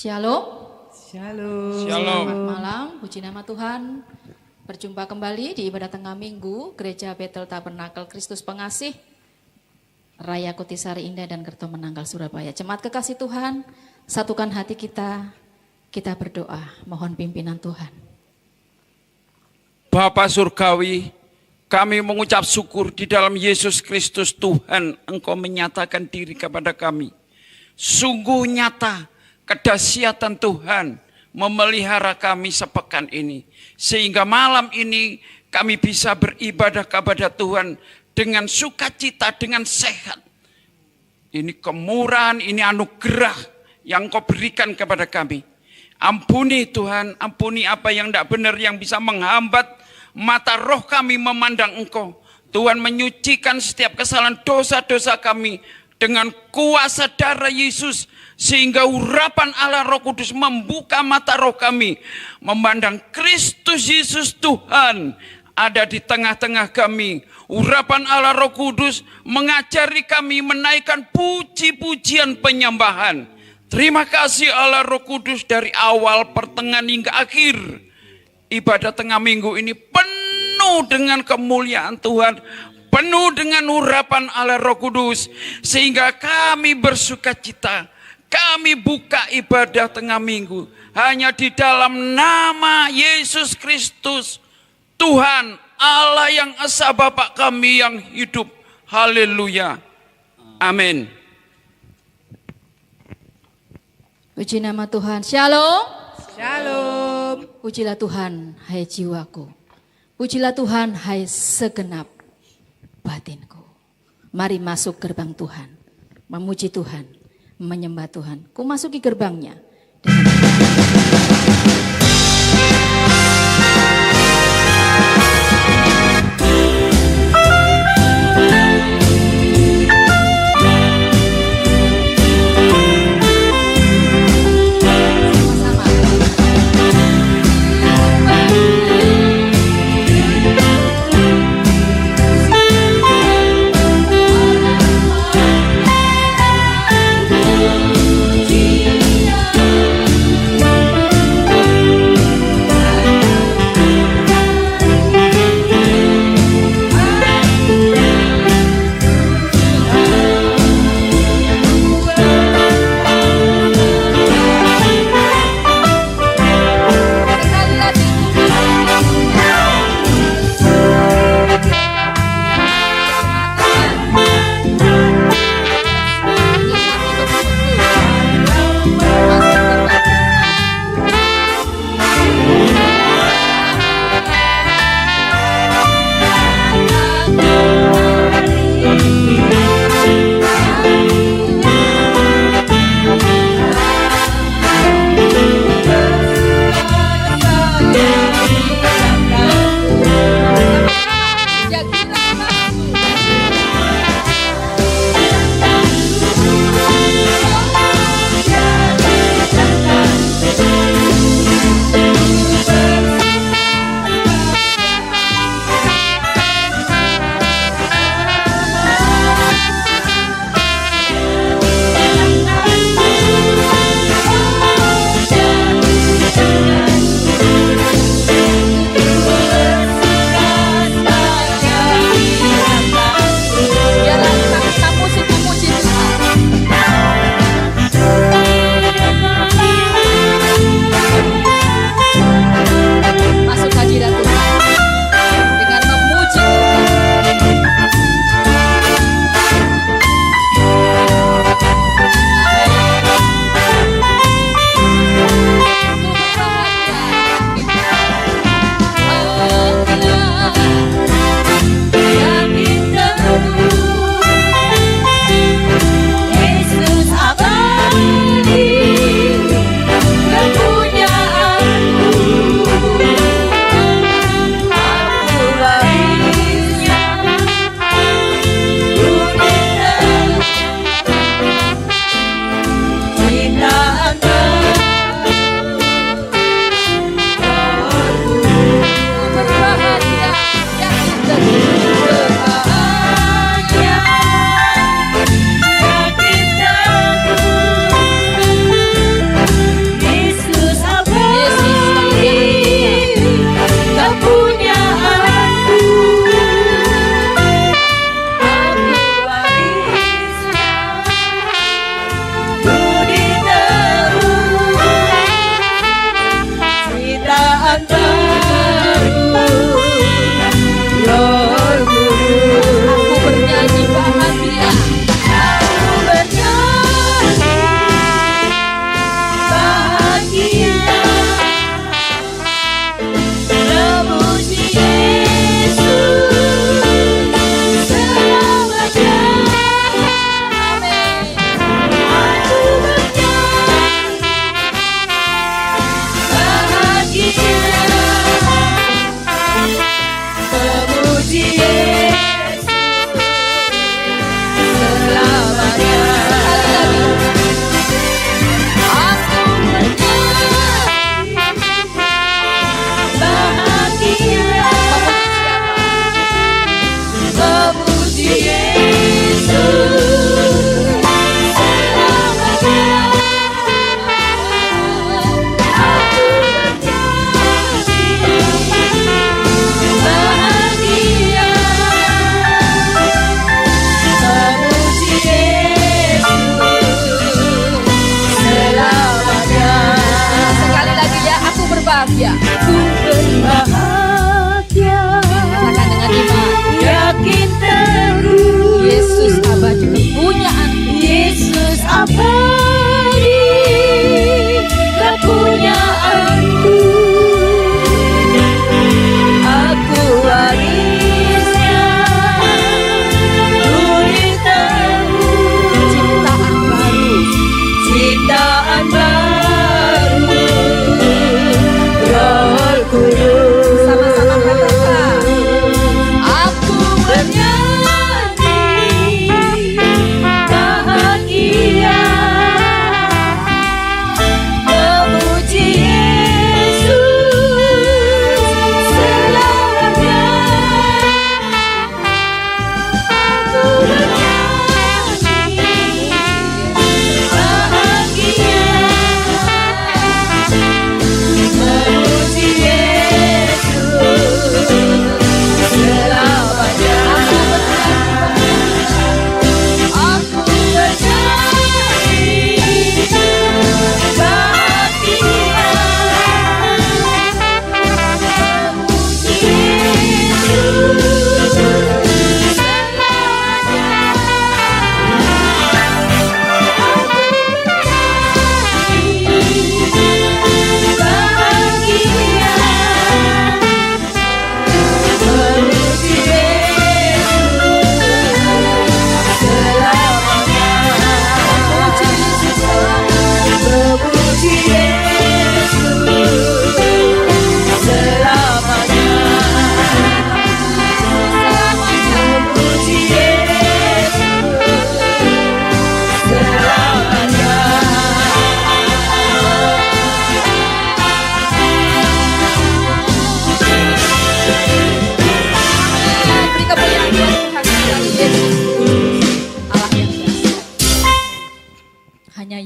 Shalom. Shalom. Selamat malam, puji nama Tuhan. Berjumpa kembali di ibadah tengah minggu Gereja Bethel Tabernakel Kristus Pengasih, Raya Kutisari Indah dan Kerto Menanggal Surabaya. Jemaat kekasih Tuhan, satukan hati kita berdoa, mohon pimpinan Tuhan. Bapa Surgawi, kami mengucap syukur di dalam Yesus Kristus Tuhan, Engkau menyatakan diri kepada kami. Sungguh nyata kedahsyatan Tuhan memelihara kami sepekan ini. Sehingga malam ini kami bisa beribadah kepada Tuhan dengan sukacita, dengan sehat. Ini kemurahan, ini anugerah yang Kau berikan kepada kami. Ampuni Tuhan, ampuni apa yang tidak benar yang bisa menghambat mata roh kami memandang Engkau. Tuhan menyucikan setiap kesalahan dosa-dosa kami dengan kuasa darah Yesus. Sehingga urapan Allah Roh Kudus membuka mata roh kami. Memandang Kristus Yesus Tuhan ada di tengah-tengah kami. Urapan Allah Roh Kudus mengajari kami menaikkan puji-pujian penyembahan. Terima kasih Allah Roh Kudus dari awal, pertengahan hingga akhir. Ibadah tengah minggu ini penuh dengan kemuliaan Tuhan. Penuh dengan urapan Allah Roh Kudus. Sehingga kami bersukacita. Kami buka ibadah tengah minggu hanya di dalam nama Yesus Kristus, Tuhan Allah yang esa, Bapa kami yang hidup. Haleluya. Amin. Puji nama Tuhan. Shalom. Shalom. Pujilah Tuhan, hai jiwaku. Pujilah Tuhan, hai segenap batinku. Mari masuk gerbang Tuhan, memuji Tuhan, menyembah Tuhan. Ku masuki gerbangnya. Sama-sama.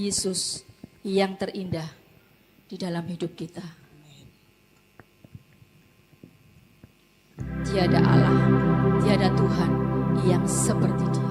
Yesus yang terindah di dalam hidup kita. Tiada Allah, tiada Tuhan yang seperti Dia.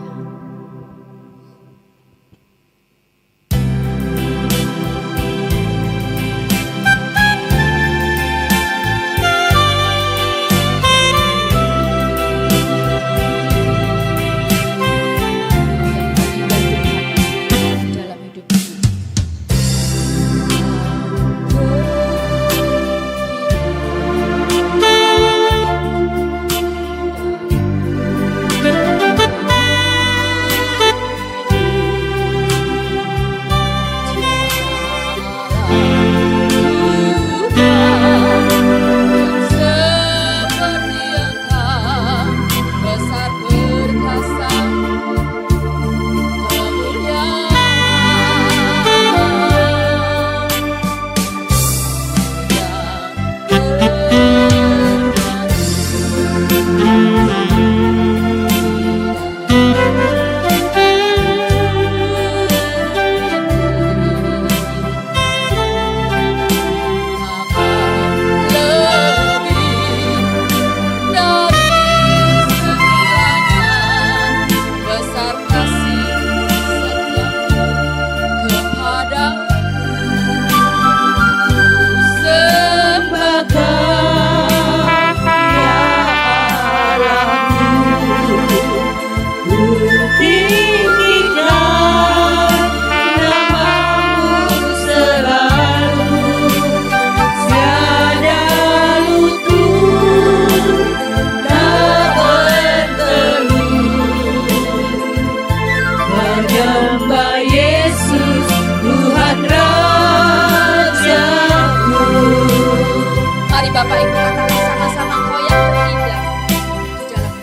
Bapak Ibu katakan sama-sama Engkau yang terindah di dalam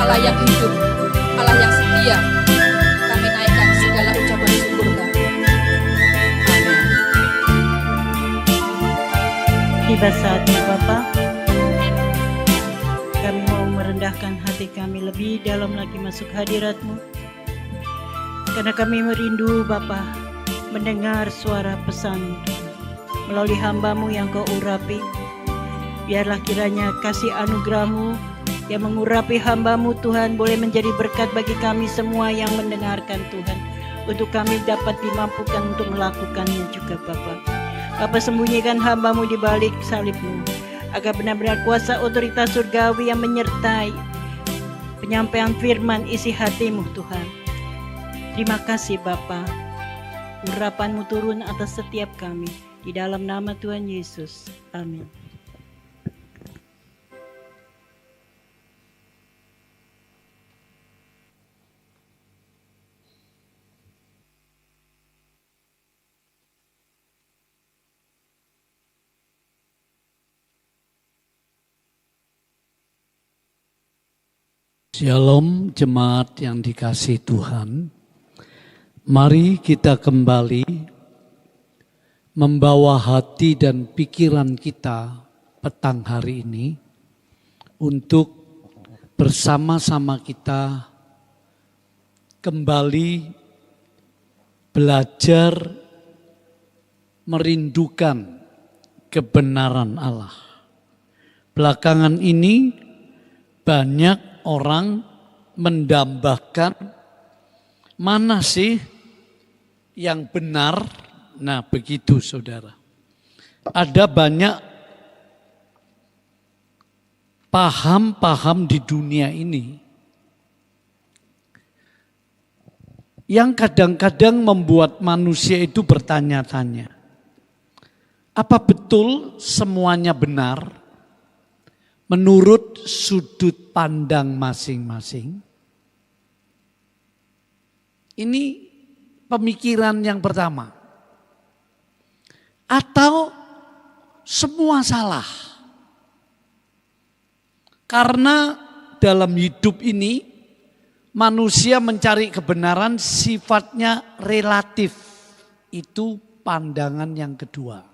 Allah yang hidup, Allah yang setia. Kami naikkan segala ucapan syukur kami. Amin. Tiba saatnya Bapa, kami mau merendahkan hati kami lebih dalam lagi masuk hadirat-Mu. Karena kami merindu Bapa mendengar suara pesan melalui hamba-Mu yang Kau urapi. Biarlah kiranya kasih anugerah-Mu yang mengurapi hamba-Mu Tuhan boleh menjadi berkat bagi kami semua yang mendengarkan Tuhan. Untuk kami dapat dimampukan untuk melakukannya juga Bapa. Bapa, sembunyikan hamba-Mu di balik salib-Mu, agar benar-benar kuasa otoritas surgawi yang menyertai penyampaian firman isi hati-Mu Tuhan. Terima kasih Bapa. Urapan-Mu turun atas setiap kami. Di dalam nama Tuhan Yesus. Amin. Shalom jemaat yang dikasihi Tuhan. Mari kita kembali membawa hati dan pikiran kita petang hari ini untuk bersama-sama kita kembali belajar merindukan kebenaran Allah. Belakangan ini banyak orang mendambakan mana sih yang benar. Nah begitu saudara. Ada banyak paham-paham di dunia ini yang kadang-kadang membuat manusia itu bertanya-tanya. Apa betul semuanya benar menurut sudut pandang masing-masing? Ini pemikiran yang pertama. Atau semua salah? Karena dalam hidup ini manusia mencari kebenaran sifatnya relatif. Itu pandangan yang kedua.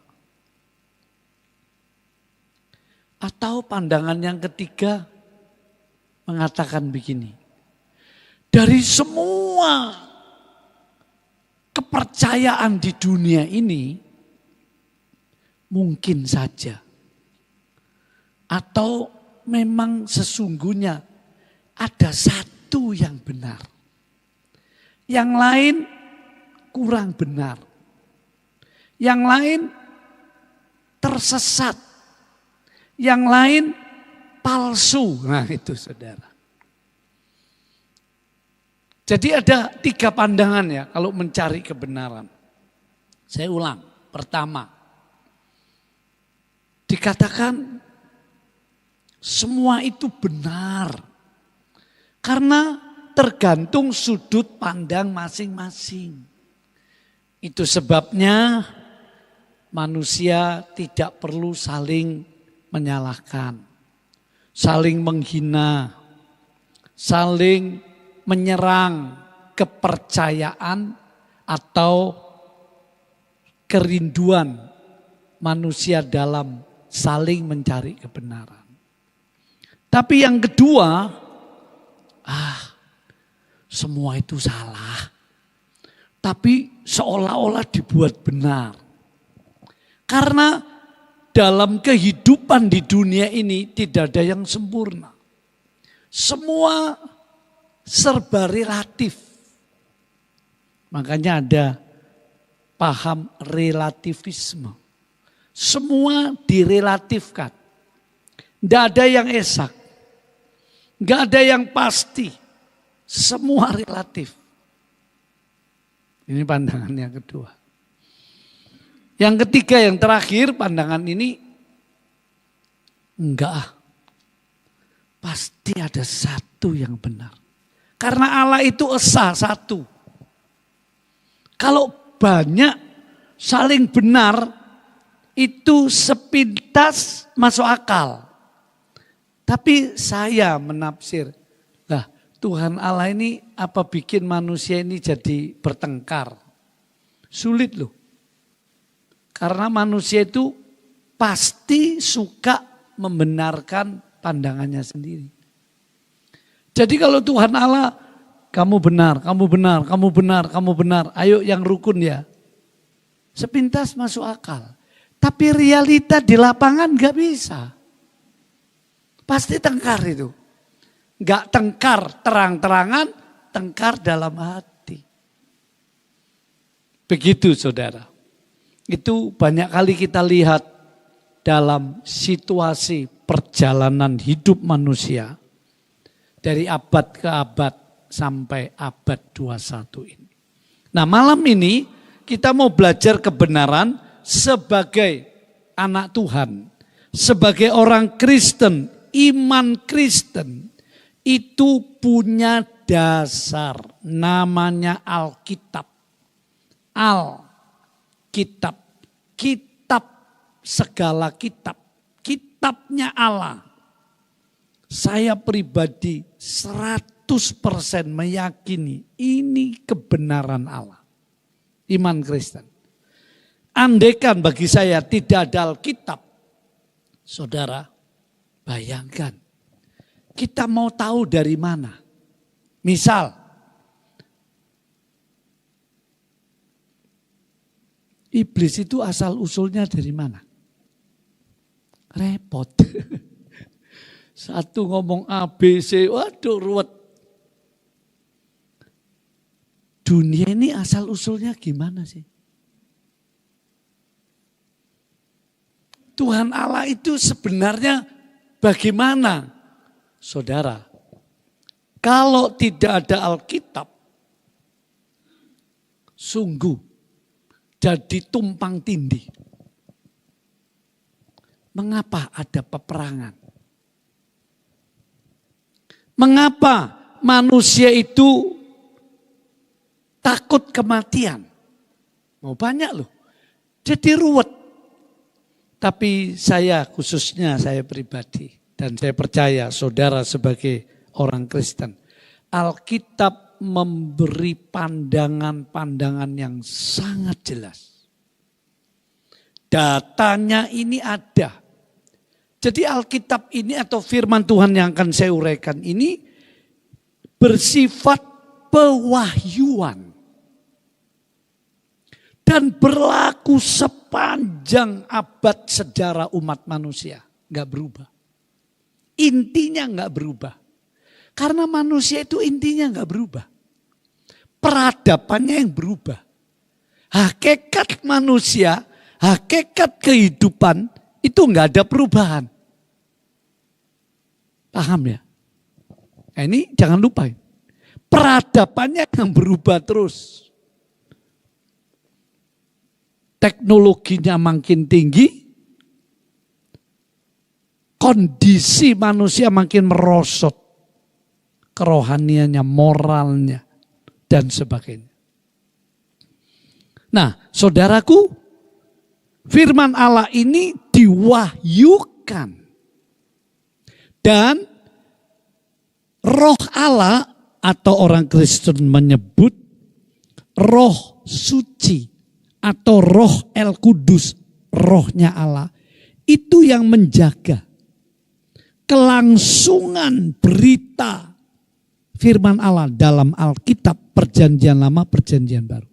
Atau pandangan yang ketiga mengatakan begini. Dari semua kepercayaan di dunia ini mungkin saja atau memang sesungguhnya ada satu yang benar. Yang lain kurang benar. Yang lain tersesat. Yang lain palsu. Nah itu saudara. Jadi ada 3 pandangan ya kalau mencari kebenaran. Saya ulang. Pertama, dikatakan semua itu benar. Karena tergantung sudut pandang masing-masing. Itu sebabnya manusia tidak perlu saling menyalahkan, saling menghina, saling menyerang kepercayaan atau kerinduan manusia dalam saling mencari kebenaran. Tapi yang kedua, semua itu salah. Tapi seolah-olah dibuat benar. Karena dalam kehidupan di dunia ini tidak ada yang sempurna. Semua serba relatif. Makanya ada paham relativisme. Semua direlatifkan. Tidak ada yang esak. Tidak ada yang pasti. Semua relatif. Ini pandangan yang kedua. Yang ketiga, yang terakhir, pandangan ini enggak. Pasti ada satu yang benar. Karena Allah itu esa, satu. Kalau banyak saling benar, itu sepintas masuk akal. Tapi saya menafsir, lah Tuhan Allah ini apa bikin manusia ini jadi bertengkar? Sulit loh. Karena manusia itu pasti suka membenarkan pandangannya sendiri. Jadi kalau Tuhan Allah, kamu benar, kamu benar, kamu benar, kamu benar. Ayo yang rukun ya. Sepintas masuk akal. Tapi realita di lapangan gak bisa. Pasti tengkar itu. Gak tengkar terang-terangan, tengkar dalam hati. Begitu saudara. Itu banyak kali kita lihat dalam situasi perjalanan hidup manusia. Dari abad ke abad sampai abad 21 ini. Nah malam ini kita mau belajar kebenaran sebagai anak Tuhan. Sebagai orang Kristen, iman Kristen. Itu punya dasar, namanya Alkitab. Alkitab, kitab, segala kitab, kitabnya Allah. Saya pribadi 100% meyakini ini kebenaran Allah. Iman Kristen. Andaikan bagi saya tidak ada Alkitab, saudara, bayangkan. Kita mau tahu dari mana? Misal, iblis itu asal usulnya dari mana? Repot. Satu ngomong A, B, C, waduh ruwet. Dunia ini asal usulnya gimana sih? Tuhan Allah itu sebenarnya bagaimana? Saudara, kalau tidak ada Alkitab, sungguh jadi tumpang tindih. Mengapa ada peperangan? Mengapa manusia itu takut kematian? Mau banyak loh. Jadi ruwet. Tapi saya khususnya saya pribadi. Dan saya percaya saudara sebagai orang Kristen. Alkitab memberi pandangan-pandangan yang sangat jelas. Datanya ini ada. Jadi Alkitab ini atau firman Tuhan yang akan saya uraikan ini bersifat pewahyuan. Dan berlaku sepanjang abad sejarah umat manusia. Gak berubah. Intinya gak berubah. Karena manusia itu intinya gak berubah. Peradabannya yang berubah. Hakikat manusia, hakikat kehidupan itu gak ada perubahan. Paham ya? Nah, ini jangan lupa. Peradabannya yang berubah terus. Teknologinya makin tinggi. Kondisi manusia makin merosot. Kerohaniannya, moralnya, dan sebagainya. Nah, saudaraku, firman Allah ini diwahyukan. Dan roh Allah atau orang Kristen menyebut roh suci atau roh El Kudus, rohnya Allah, itu yang menjaga kelangsungan berita firman Allah dalam Alkitab, Perjanjian Lama, Perjanjian Baru.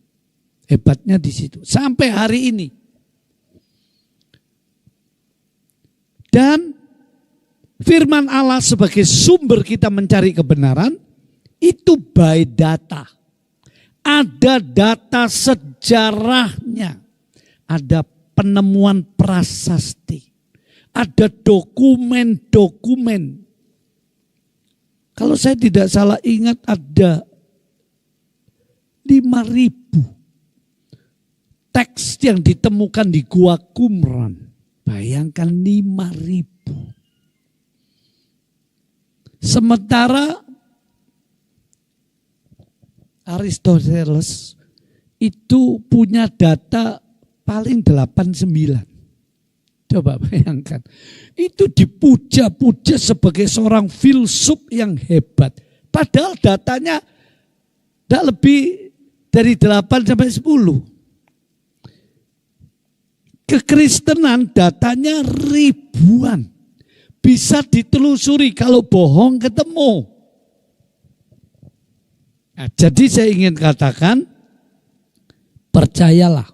Hebatnya di situ. Sampai hari ini. Dan firman Allah sebagai sumber kita mencari kebenaran, itu by data. Ada data sejarahnya. Ada penemuan prasasti. Ada dokumen-dokumen. Kalau saya tidak salah ingat ada 5.000 teks yang ditemukan di Gua Qumran. Bayangkan 5.000. Sementara Aristoteles itu punya data paling 89. Coba bayangkan. Itu dipuja-puja sebagai seorang filsuf yang hebat. Padahal datanya tidak lebih dari 8 sampai 10. Kekristenan datanya ribuan. Bisa ditelusuri, kalau bohong ketemu. Nah, jadi saya ingin katakan, percayalah,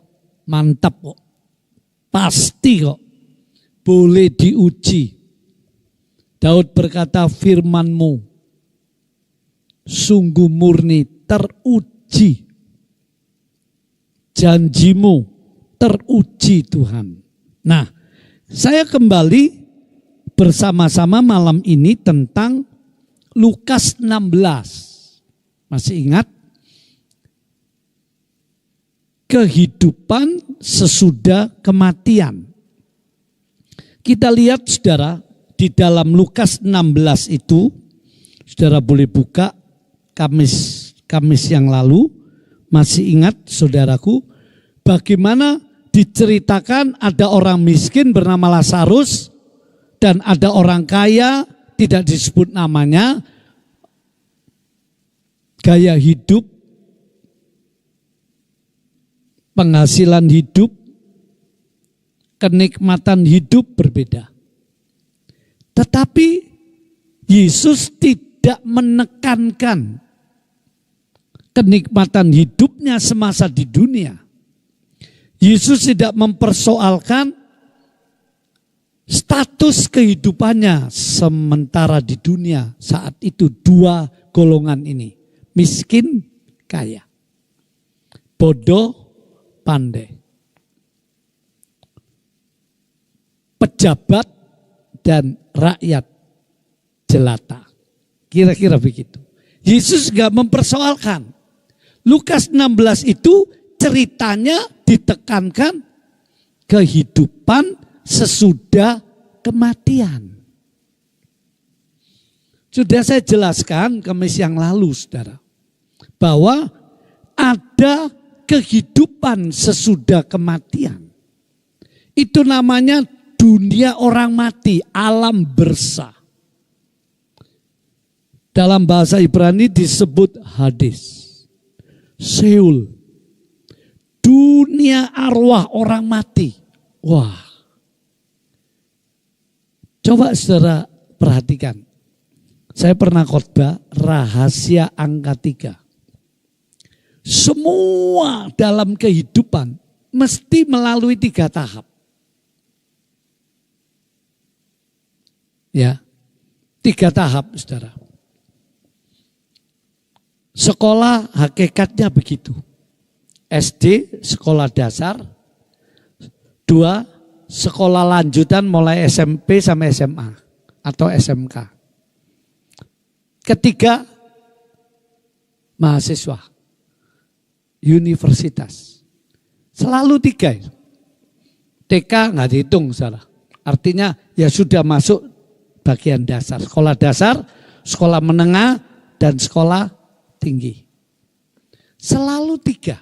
mantap kok. Pasti kok. Boleh diuji. Daud berkata, firman-Mu sungguh murni, teruji. Janji-Mu teruji Tuhan. Nah, saya kembali bersama-sama malam ini tentang Lukas 16. Masih ingat? Kehidupan sesudah kematian. Kita lihat saudara, di dalam Lukas 16 itu, saudara boleh buka Kamis yang lalu. Masih ingat saudaraku, bagaimana diceritakan ada orang miskin bernama Lazarus dan ada orang kaya tidak disebut namanya, gaya hidup, penghasilan hidup, kenikmatan hidup berbeda. Tetapi Yesus tidak menekankan kenikmatan hidupnya semasa di dunia. Yesus tidak mempersoalkan status kehidupannya sementara di dunia saat itu, dua golongan ini, miskin, kaya, bodoh, pandai, pejabat dan rakyat jelata. Kira-kira begitu. Yesus gak mempersoalkan. Lukas 16 itu ceritanya ditekankan kehidupan sesudah kematian. Sudah saya jelaskan Kamis yang lalu, saudara, bahwa ada kehidupan sesudah kematian. Itu namanya dunia orang mati, alam bersah. Dalam bahasa Ibrani disebut Hades, Seul, dunia arwah orang mati. Wah, coba saudara perhatikan. Saya pernah khotbah rahasia angka 3. Semua dalam kehidupan mesti melalui 3 tahap. Ya, 3 tahap, saudara. Sekolah hakikatnya begitu. SD, sekolah dasar. 2, sekolah lanjutan mulai SMP sampai SMA atau SMK. Ketiga, mahasiswa, universitas. Selalu 3. TK nggak dihitung, salah. Artinya ya sudah masuk bagian dasar. Sekolah dasar, sekolah menengah, dan sekolah tinggi. Selalu 3.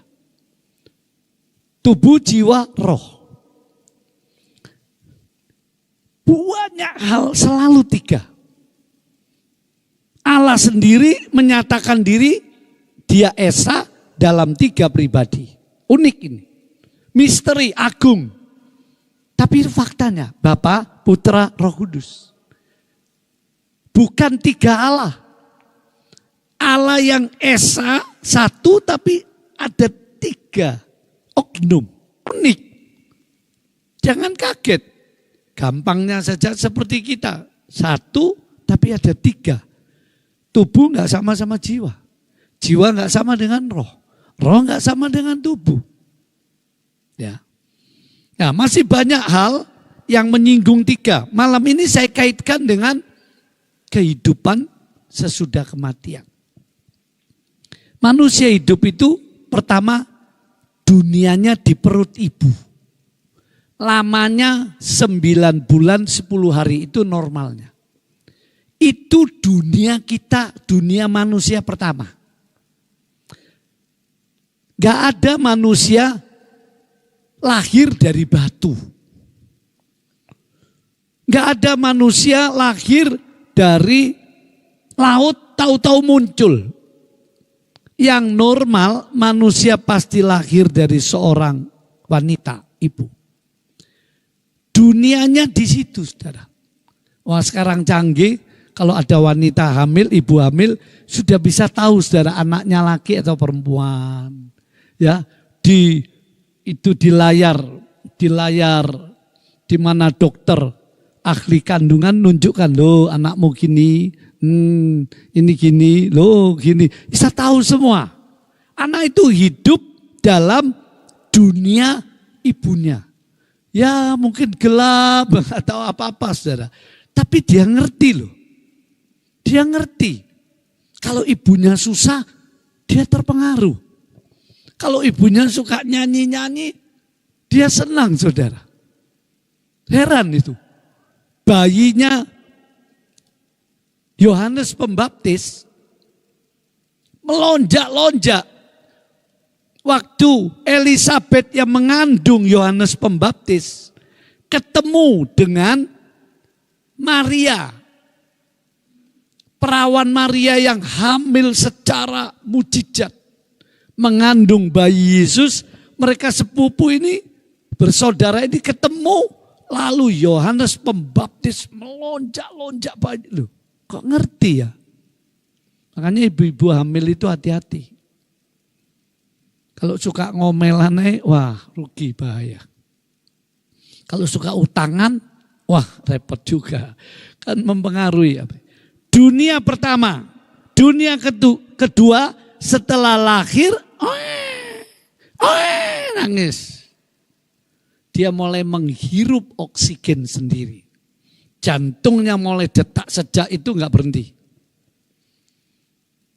Tubuh, jiwa, roh. Banyak hal selalu 3. Allah sendiri menyatakan diri, dia Esa dalam 3 pribadi. Unik ini. Misteri agung. Tapi faktanya Bapa, Putra, Roh Kudus. Bukan 3 Allah. Allah yang Esa 1 tapi ada 3 oknum. Unik. Jangan kaget. Gampangnya saja seperti kita. 1 tapi ada 3. Tubuh nggak sama-sama jiwa. Jiwa nggak sama dengan roh. Roh nggak sama dengan tubuh. Ya. Nah, masih banyak hal yang menyinggung 3. Malam ini saya kaitkan dengan kehidupan sesudah kematian. Manusia hidup itu pertama dunianya di perut ibu. Lamanya 9 bulan 10 hari itu normalnya. Itu dunia kita, dunia manusia pertama. Gak ada manusia lahir dari batu. Gak ada manusia lahir dari laut tahu-tahu muncul. Yang normal manusia pasti lahir dari seorang wanita, ibu. Dunianya di situ, saudara. Wah, sekarang canggih, kalau ada wanita hamil, ibu hamil, sudah bisa tahu saudara anaknya laki atau perempuan. Ya, di layar di mana dokter ahli kandungan nunjukkan, loh anakmu gini, ini gini, loh gini. Bisa tahu semua. Anak itu hidup dalam dunia ibunya. Ya mungkin gelap atau apa-apa saudara. Tapi dia ngerti loh. Dia ngerti. Kalau ibunya susah, dia terpengaruh. Kalau ibunya suka nyanyi-nyanyi, dia senang saudara. Heran itu. Bayinya Yohanes Pembaptis melonjak-lonjak. Waktu Elisabeth yang mengandung Yohanes Pembaptis ketemu dengan Maria. Perawan Maria yang hamil secara mujizat. Mengandung bayi Yesus. Mereka sepupu ini, bersaudara ini ketemu. Lalu Yohanes Pembaptis melonjak-lonjak bayi. Loh, kok ngerti ya? Makanya ibu-ibu hamil itu hati-hati. Kalau suka ngomelan, wah rugi, bahaya. Kalau suka utangan, wah repot juga. Kan mempengaruhi. Dunia pertama, dunia kedua setelah lahir, nangis. Dia mulai menghirup oksigen sendiri. Jantungnya mulai detak, sejak itu enggak berhenti.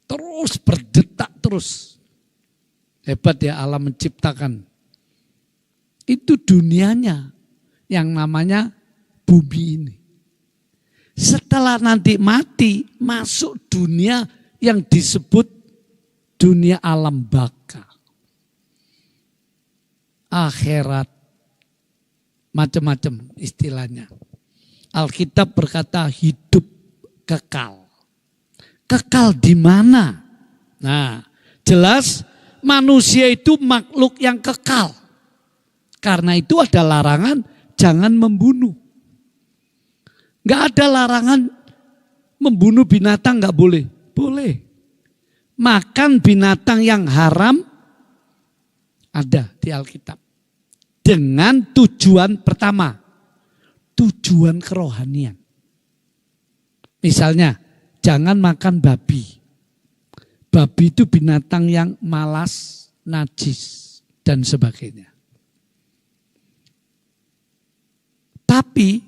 Terus berdetak terus. Hebat ya Allah menciptakan. Itu dunianya yang namanya bumi ini. Setelah nanti mati, masuk dunia yang disebut dunia alam baka. Akhirat. Macam-macam istilahnya. Alkitab berkata hidup kekal. Kekal di mana? Nah, jelas manusia itu makhluk yang kekal. Karena itu ada larangan jangan membunuh. Enggak ada larangan membunuh binatang, enggak boleh. Boleh. Makan binatang yang haram ada di Alkitab. Dengan tujuan pertama, tujuan kerohanian. Misalnya, jangan makan babi. Babi itu binatang yang malas, najis, dan sebagainya. Tapi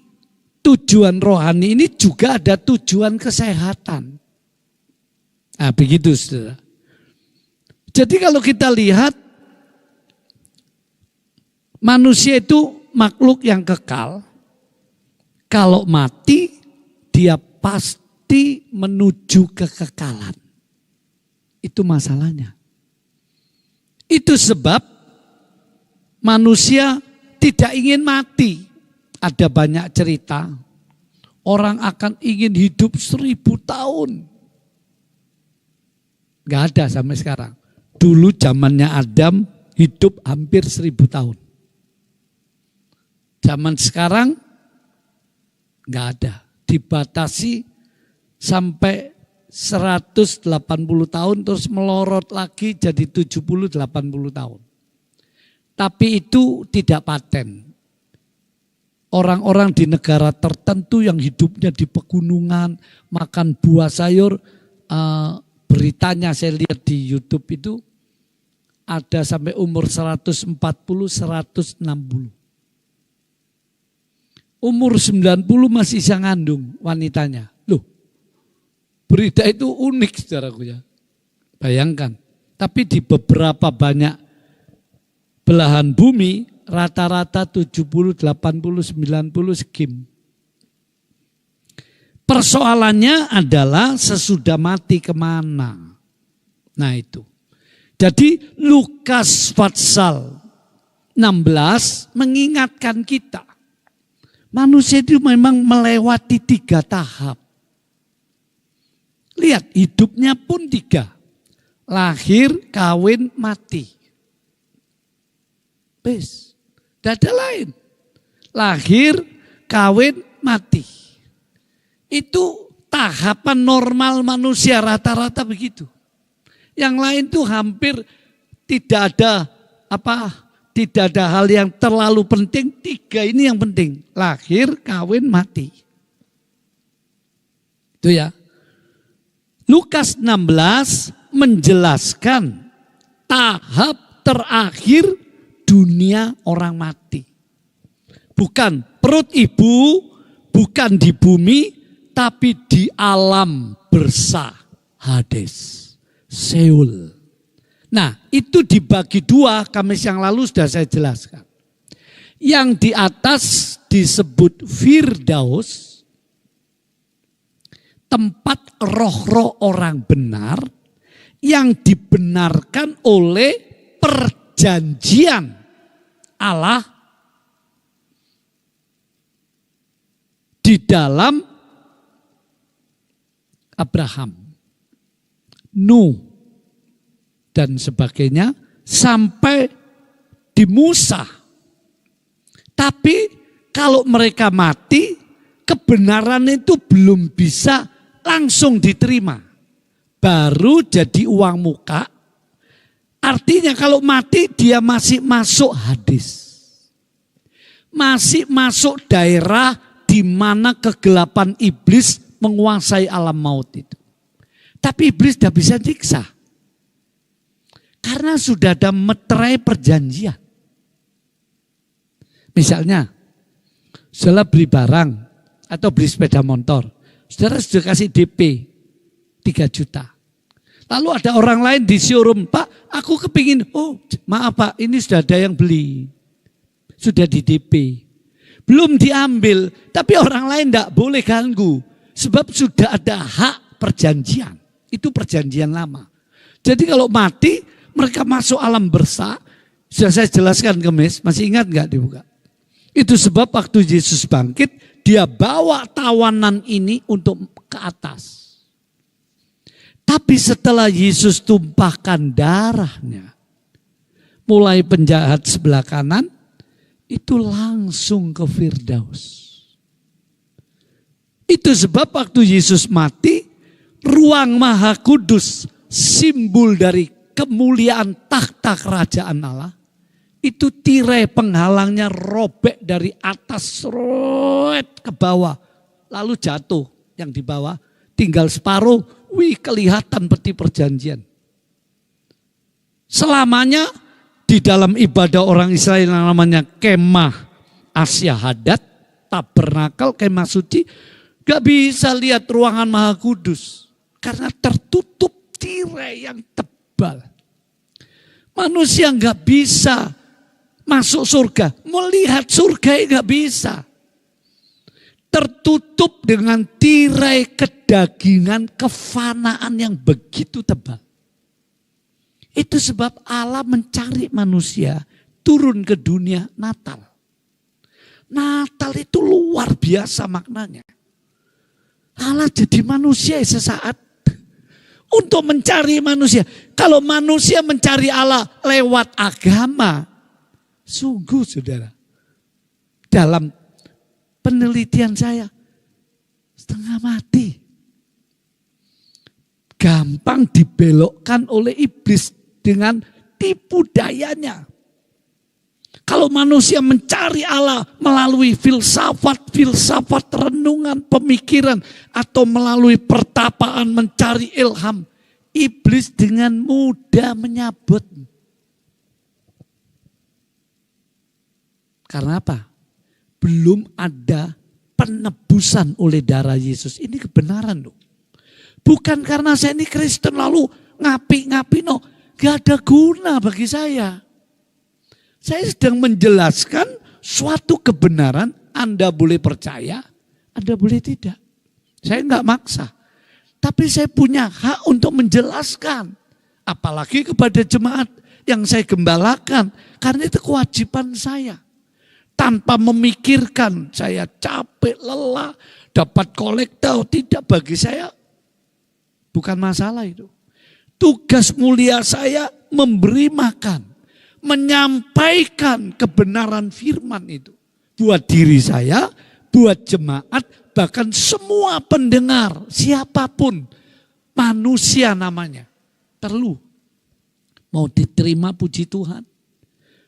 tujuan rohani ini juga ada tujuan kesehatan. Nah begitu saudara. Jadi kalau kita lihat, manusia itu makhluk yang kekal. Kalau mati, dia pasti menuju kekekalan. Itu masalahnya. Itu sebab manusia tidak ingin mati. Ada banyak cerita. Orang akan ingin hidup 1000 tahun. Gak ada sampai sekarang. Dulu zamannya Adam hidup hampir 1000 tahun. Zaman sekarang gak ada. Dibatasi sampai 180 tahun terus melorot lagi jadi 70-80 tahun. Tapi itu tidak paten. Orang-orang di negara tertentu yang hidupnya di pegunungan, makan buah sayur, beritanya saya lihat di YouTube itu ada sampai umur 140, 160. Umur 90 masih bisa ngandung wanitanya. Loh, berita itu unik saudaraku ya. Bayangkan. Tapi di beberapa banyak belahan bumi, rata-rata 70, 80, 90 skim. Persoalannya adalah sesudah mati kemana. Nah itu. Jadi Lukas pasal 16 mengingatkan kita. Manusia itu memang melewati 3 tahap. Lihat, hidupnya pun 3. Lahir, kawin, mati. Bes, tidak ada lain. Lahir, kawin, mati. Itu tahapan normal manusia rata-rata begitu. Yang lain tuh hampir tidak ada hal yang terlalu penting. 3 ini yang penting. Lahir, kawin, mati. Itu ya. Lukas 16 menjelaskan tahap terakhir dunia orang mati. Bukan perut ibu, bukan di bumi, tapi di alam bersah, Hades, Seul. Nah, itu dibagi 2, Kamis yang lalu sudah saya jelaskan. Yang di atas disebut Firdaus, tempat roh-roh orang benar yang dibenarkan oleh perjanjian Allah di dalam Abraham, Nuh, dan sebagainya sampai di Musa. Tapi kalau mereka mati, kebenaran itu belum bisa langsung diterima. Baru jadi uang muka. Artinya kalau mati dia masih masuk Hades. Masih masuk daerah di mana kegelapan iblis menguasai alam maut itu. Tapi iblis tidak bisa nyiksa. Karena sudah ada meterai perjanjian. Misalnya, saudara beli barang atau beli sepeda motor. Saudara sudah kasih DP 3 juta. Lalu ada orang lain di showroom, Pak, aku kepingin, oh maaf Pak, ini sudah ada yang beli. Sudah di DP. Belum diambil, tapi orang lain tidak boleh ganggu. Sebab sudah ada hak perjanjian. Itu perjanjian lama. Jadi kalau mati, mereka masuk alam bersah. Sudah saya jelaskan Kemis, masih ingat nggak dibuka? Itu sebab waktu Yesus bangkit, dia bawa tawanan ini untuk ke atas. Tapi setelah Yesus tumpahkan darahnya, mulai penjahat sebelah kanan, itu langsung ke Firdaus. Itu sebab waktu Yesus mati, ruang Maha Kudus, simbol dari kemuliaan takhta kerajaan Allah, itu tirai penghalangnya robek dari atas ke bawah. Lalu jatuh yang di bawah. Tinggal separuh. Wih, kelihatan peti perjanjian. Selamanya di dalam ibadah orang Israel yang namanya kemah Asyahadat, tabernakel, kemah suci. Gak bisa lihat ruangan Maha Kudus. Karena tertutup tirai yang tebal. Manusia gak bisa masuk surga, melihat surga nggak bisa. Tertutup dengan tirai kedagingan, kefanaan yang begitu tebal. Itu sebab Allah mencari manusia turun ke dunia Natal. Natal itu luar biasa maknanya. Allah jadi manusia sesaat untuk mencari manusia. Kalau manusia mencari Allah lewat agama, sungguh saudara, dalam penelitian saya, setengah mati. Gampang dibelokkan oleh iblis dengan tipu dayanya. Kalau manusia mencari Allah melalui filsafat renungan, pemikiran, atau melalui pertapaan mencari ilham, iblis dengan mudah menyabut. Karena apa? Belum ada penebusan oleh darah Yesus. Ini kebenaran loh. Bukan karena saya ini Kristen lalu ngapi-ngapi, no. Gak ada guna bagi saya. Saya sedang menjelaskan suatu kebenaran, Anda boleh percaya, Anda boleh tidak. Saya enggak maksa. Tapi saya punya hak untuk menjelaskan. Apalagi kepada jemaat yang saya gembalakan. Karena itu kewajiban saya. Tanpa memikirkan saya capek, lelah, dapat kolekta, tidak, bagi saya Bukan masalah itu. Tugas mulia saya memberi makan, menyampaikan kebenaran firman itu. Buat diri saya, buat jemaat, bahkan semua pendengar, siapapun, manusia namanya. Perlu. Mau diterima puji Tuhan,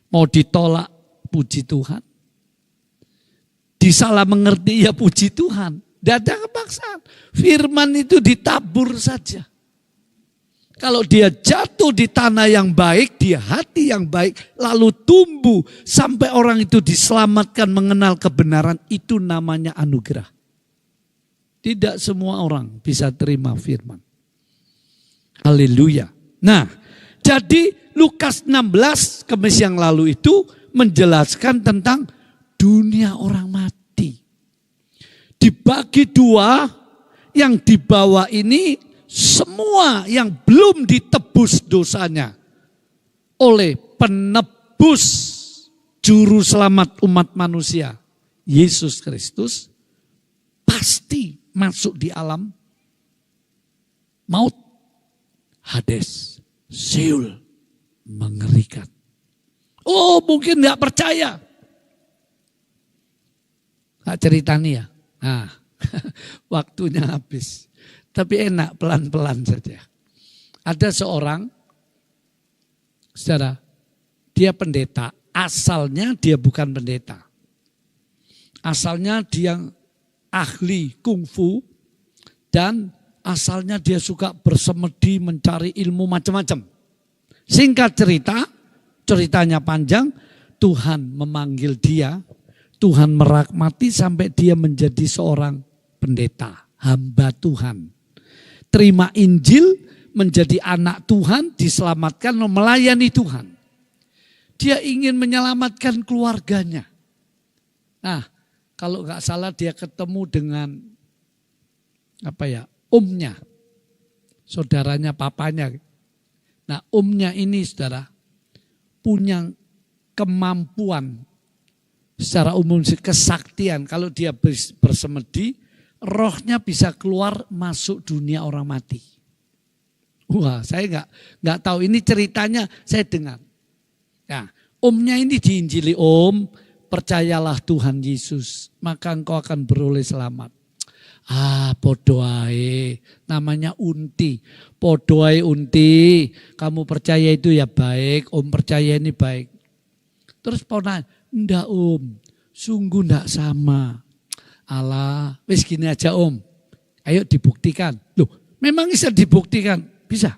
mau ditolak puji Tuhan. Disalah mengerti ya puji Tuhan. Tidak ada kepaksaan. Firman itu ditabur saja. Kalau dia jatuh di tanah yang baik, di hati yang baik, lalu tumbuh sampai orang itu diselamatkan mengenal kebenaran, itu namanya anugerah. Tidak semua orang bisa terima firman. Haleluya. Nah, jadi Lukas 16 Kamis yang lalu itu menjelaskan tentang dunia orang mati. Dibagi dua, yang di bawah ini semua yang belum ditebus dosanya oleh penebus juru selamat umat manusia, Yesus Kristus, pasti masuk di alam maut, Hades, Sheol, mengerikan. Oh, mungkin nggak percaya. Nggak ceritani ya. Nah, waktunya habis. Tapi enak, pelan-pelan saja. Ada seorang, saudara, dia pendeta. Asalnya dia bukan pendeta. Asalnya dia ahli kungfu. Dan asalnya dia suka bersemedi mencari ilmu macam-macam. Singkat cerita, ceritanya panjang, Tuhan memanggil dia, Tuhan merahmati sampai dia menjadi seorang pendeta, hamba Tuhan. Terima Injil, menjadi anak Tuhan, diselamatkan, melayani Tuhan. Dia ingin menyelamatkan keluarganya. Nah, kalau nggak salah dia ketemu dengan omnya, saudaranya papanya. Nah, omnya ini saudara punya kemampuan secara umum, kesaktian. Kalau dia bersemedi, rohnya bisa keluar masuk dunia orang mati. Wah, saya nggak tahu, ini ceritanya saya dengar. Nah, omnya ini diinjili, om, percayalah Tuhan Yesus, maka engkau akan beroleh selamat. Podo ae, namanya Unti. Podo ae Unti, kamu percaya itu ya baik, om percaya ini baik. Terus pona, ndak om, sungguh ndak sama. Alah, wis gini aja om, ayo dibuktikan. Loh, memang bisa dibuktikan? Bisa.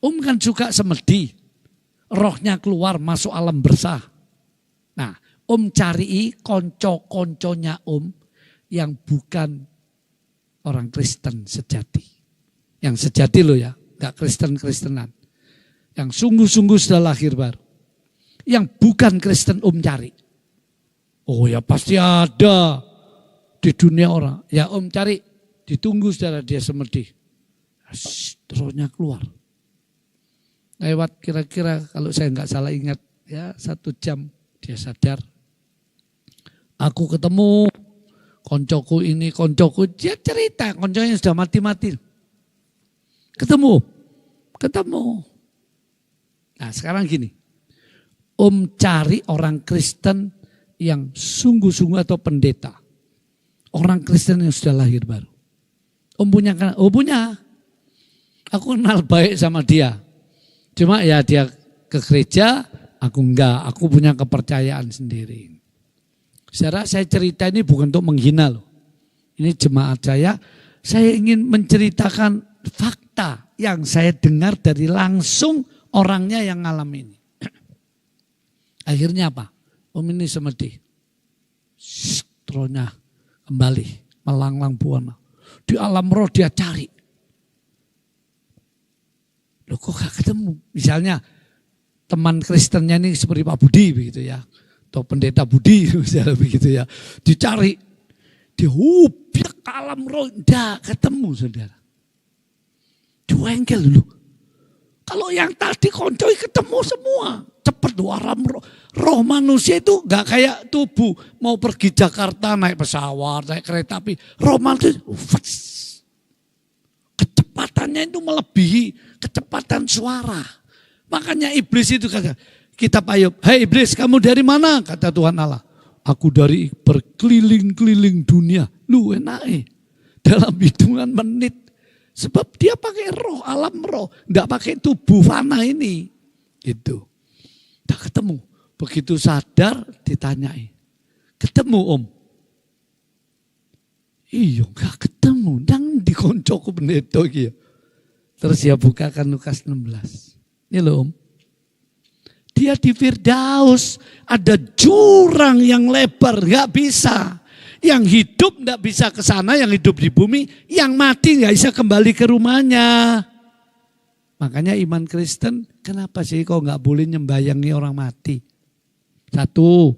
Om kan suka semedi, rohnya keluar masuk alam bersah. Nah, om cari konco-konconya om yang bukan orang Kristen sejati. Yang sejati loh ya, gak Kristen-Kristenan. Yang sungguh-sungguh sudah lahir baru. Yang bukan Kristen om cari. Oh ya pasti ada di dunia orang. Ya om cari, ditunggu saudara dia semedi. Rohnya keluar. Lewat kira-kira kalau saya nggak salah ingat ya 1 jam dia sadar. Aku ketemu koncoku ini, koncoku, dia cerita konconya sudah mati-mati. Ketemu. Nah sekarang gini, om cari orang Kristen yang sungguh-sungguh atau pendeta. Orang Kristen yang sudah lahir baru. Om punya? Oh punya. Aku kenal baik sama dia. Cuma ya dia ke gereja, aku enggak. Aku punya kepercayaan sendiri. Saudara, saya cerita ini bukan untuk menghina loh. Ini jemaat saya ingin menceritakan fakta yang saya dengar dari langsung orangnya yang ngalami ini. Akhirnya apa? Om ini semedi. Rohnya kembali, melanglang buana. Di alam roh dia cari. Loh kok gak ketemu? Misalnya teman Kristennya ini seperti Pak Budi begitu ya. Atau pendeta Budi misalnya begitu ya. Dicari. Dihubiak ke alam roh. Tidak ketemu saudara. Diwengkel dulu. Kalau yang tadi koncoi ketemu semua. Cepat alam roh. Roh manusia itu gak kayak tubuh. Mau pergi Jakarta naik pesawat, naik kereta api. Roh manusia kecepatan. kecepatannya itu melebihi kecepatan suara. Makanya iblis itu kata, kitab Ayub, "Hai iblis, kamu dari mana?" Kata Tuhan Allah. "Aku dari berkeliling-keliling dunia." Lu enak dalam hitungan menit. Sebab dia pakai roh, alam roh. Tidak pakai tubuh fana ini. Gitu. Tak ketemu. Begitu sadar ditanyai. "Ketemu om?" "Iya gak ketemu. Nang di koncoku pendeta gitu." Terus dia bukakan Lukas 16. Ini loh om. Dia di Firdaus. Ada jurang yang lebar. Gak bisa. Yang hidup gak bisa ke sana. Yang hidup di bumi. Yang mati gak bisa kembali ke rumahnya. Makanya iman Kristen. Kenapa sih kok gak boleh nyembayangi orang mati? Satu.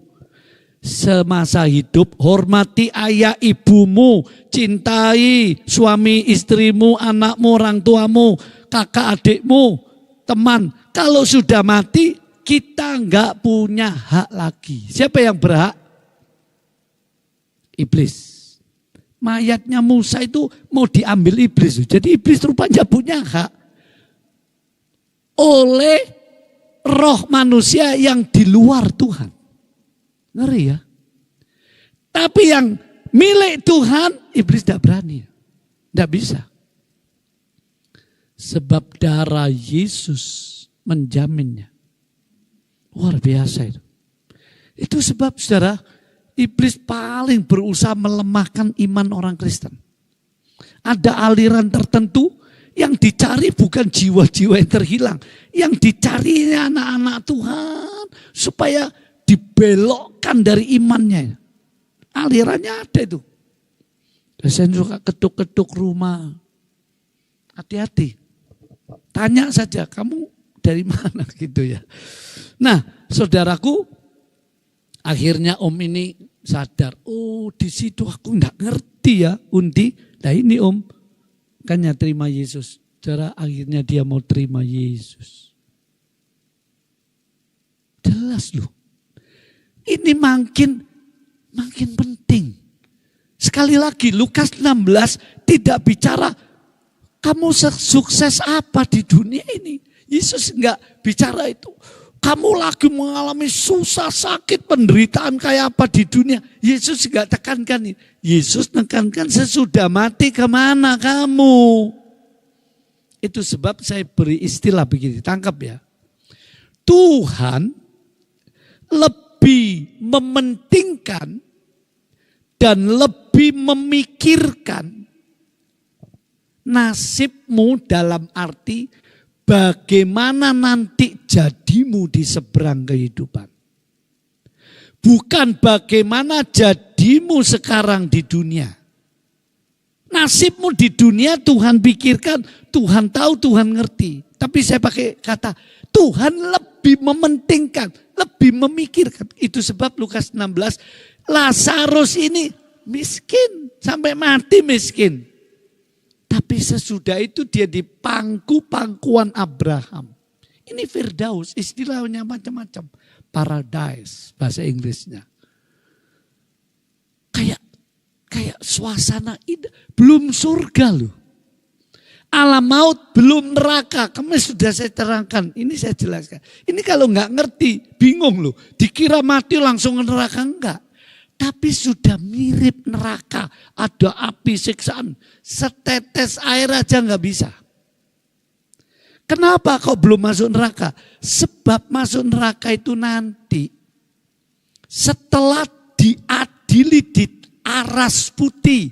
Semasa hidup hormati ayah ibumu, cintai suami istrimu, anakmu, orang tuamu, kakak adikmu, teman. Kalau sudah mati kita enggak punya hak lagi. Siapa yang berhak? Iblis. Mayatnya Musa itu mau diambil iblis. Jadi iblis rupanya punya hak oleh roh manusia yang di luar Tuhan. Ngeri ya. Tapi yang milik Tuhan, iblis tidak berani. Tidak bisa. Sebab darah Yesus menjaminnya. Luar biasa itu. Itu sebab saudara, iblis paling berusaha melemahkan iman orang Kristen. Ada aliran tertentu yang dicari bukan jiwa-jiwa yang terhilang. Yang dicarinya anak-anak Tuhan. Supaya dibelokkan dari imannya. Alirannya ada itu. Saya suka ketuk-ketuk rumah. Hati-hati. Tanya saja, kamu dari mana gitu ya. Nah, saudaraku, akhirnya om ini sadar. Oh, di situ aku enggak ngerti ya, Undi. Nah ini om, kan ya terima Yesus. Saudara, akhirnya dia mau terima Yesus. Jelas loh. Ini makin penting. Sekali lagi Lukas 16 tidak bicara kamu sukses apa di dunia ini. Yesus enggak bicara itu. Kamu lagi mengalami susah, sakit, penderitaan kayak apa di dunia. Yesus enggak tekankan ini. Yesus tekankan sesudah mati kemana kamu. Itu sebab saya beri istilah begini, tangkap ya. Tuhan lebih mementingkan dan lebih memikirkan nasibmu dalam arti bagaimana nanti jadimu di seberang kehidupan. Bukan bagaimana jadimu sekarang di dunia. Nasibmu di dunia Tuhan pikirkan, Tuhan tahu, Tuhan ngerti. Tapi saya pakai kata Tuhan lebih mementingkan, lebih memikirkan. Itu sebab Lukas 16, Lazarus ini miskin, sampai mati miskin. Tapi sesudah itu dia di pangku-pangkuan Abraham. Ini Firdaus, istilahnya macam-macam. Paradise, bahasa Inggrisnya. Kayak suasana indah, belum surga loh. Alam maut belum neraka. Kemarin sudah saya terangkan. Ini saya jelaskan. Ini kalau nggak ngerti, bingung loh. Dikira mati langsung ke neraka, enggak. Tapi sudah mirip neraka. Ada api siksaan. Setetes air aja nggak bisa. Kenapa kok belum masuk neraka? Sebab masuk neraka itu nanti. Setelah diadili di aras putih.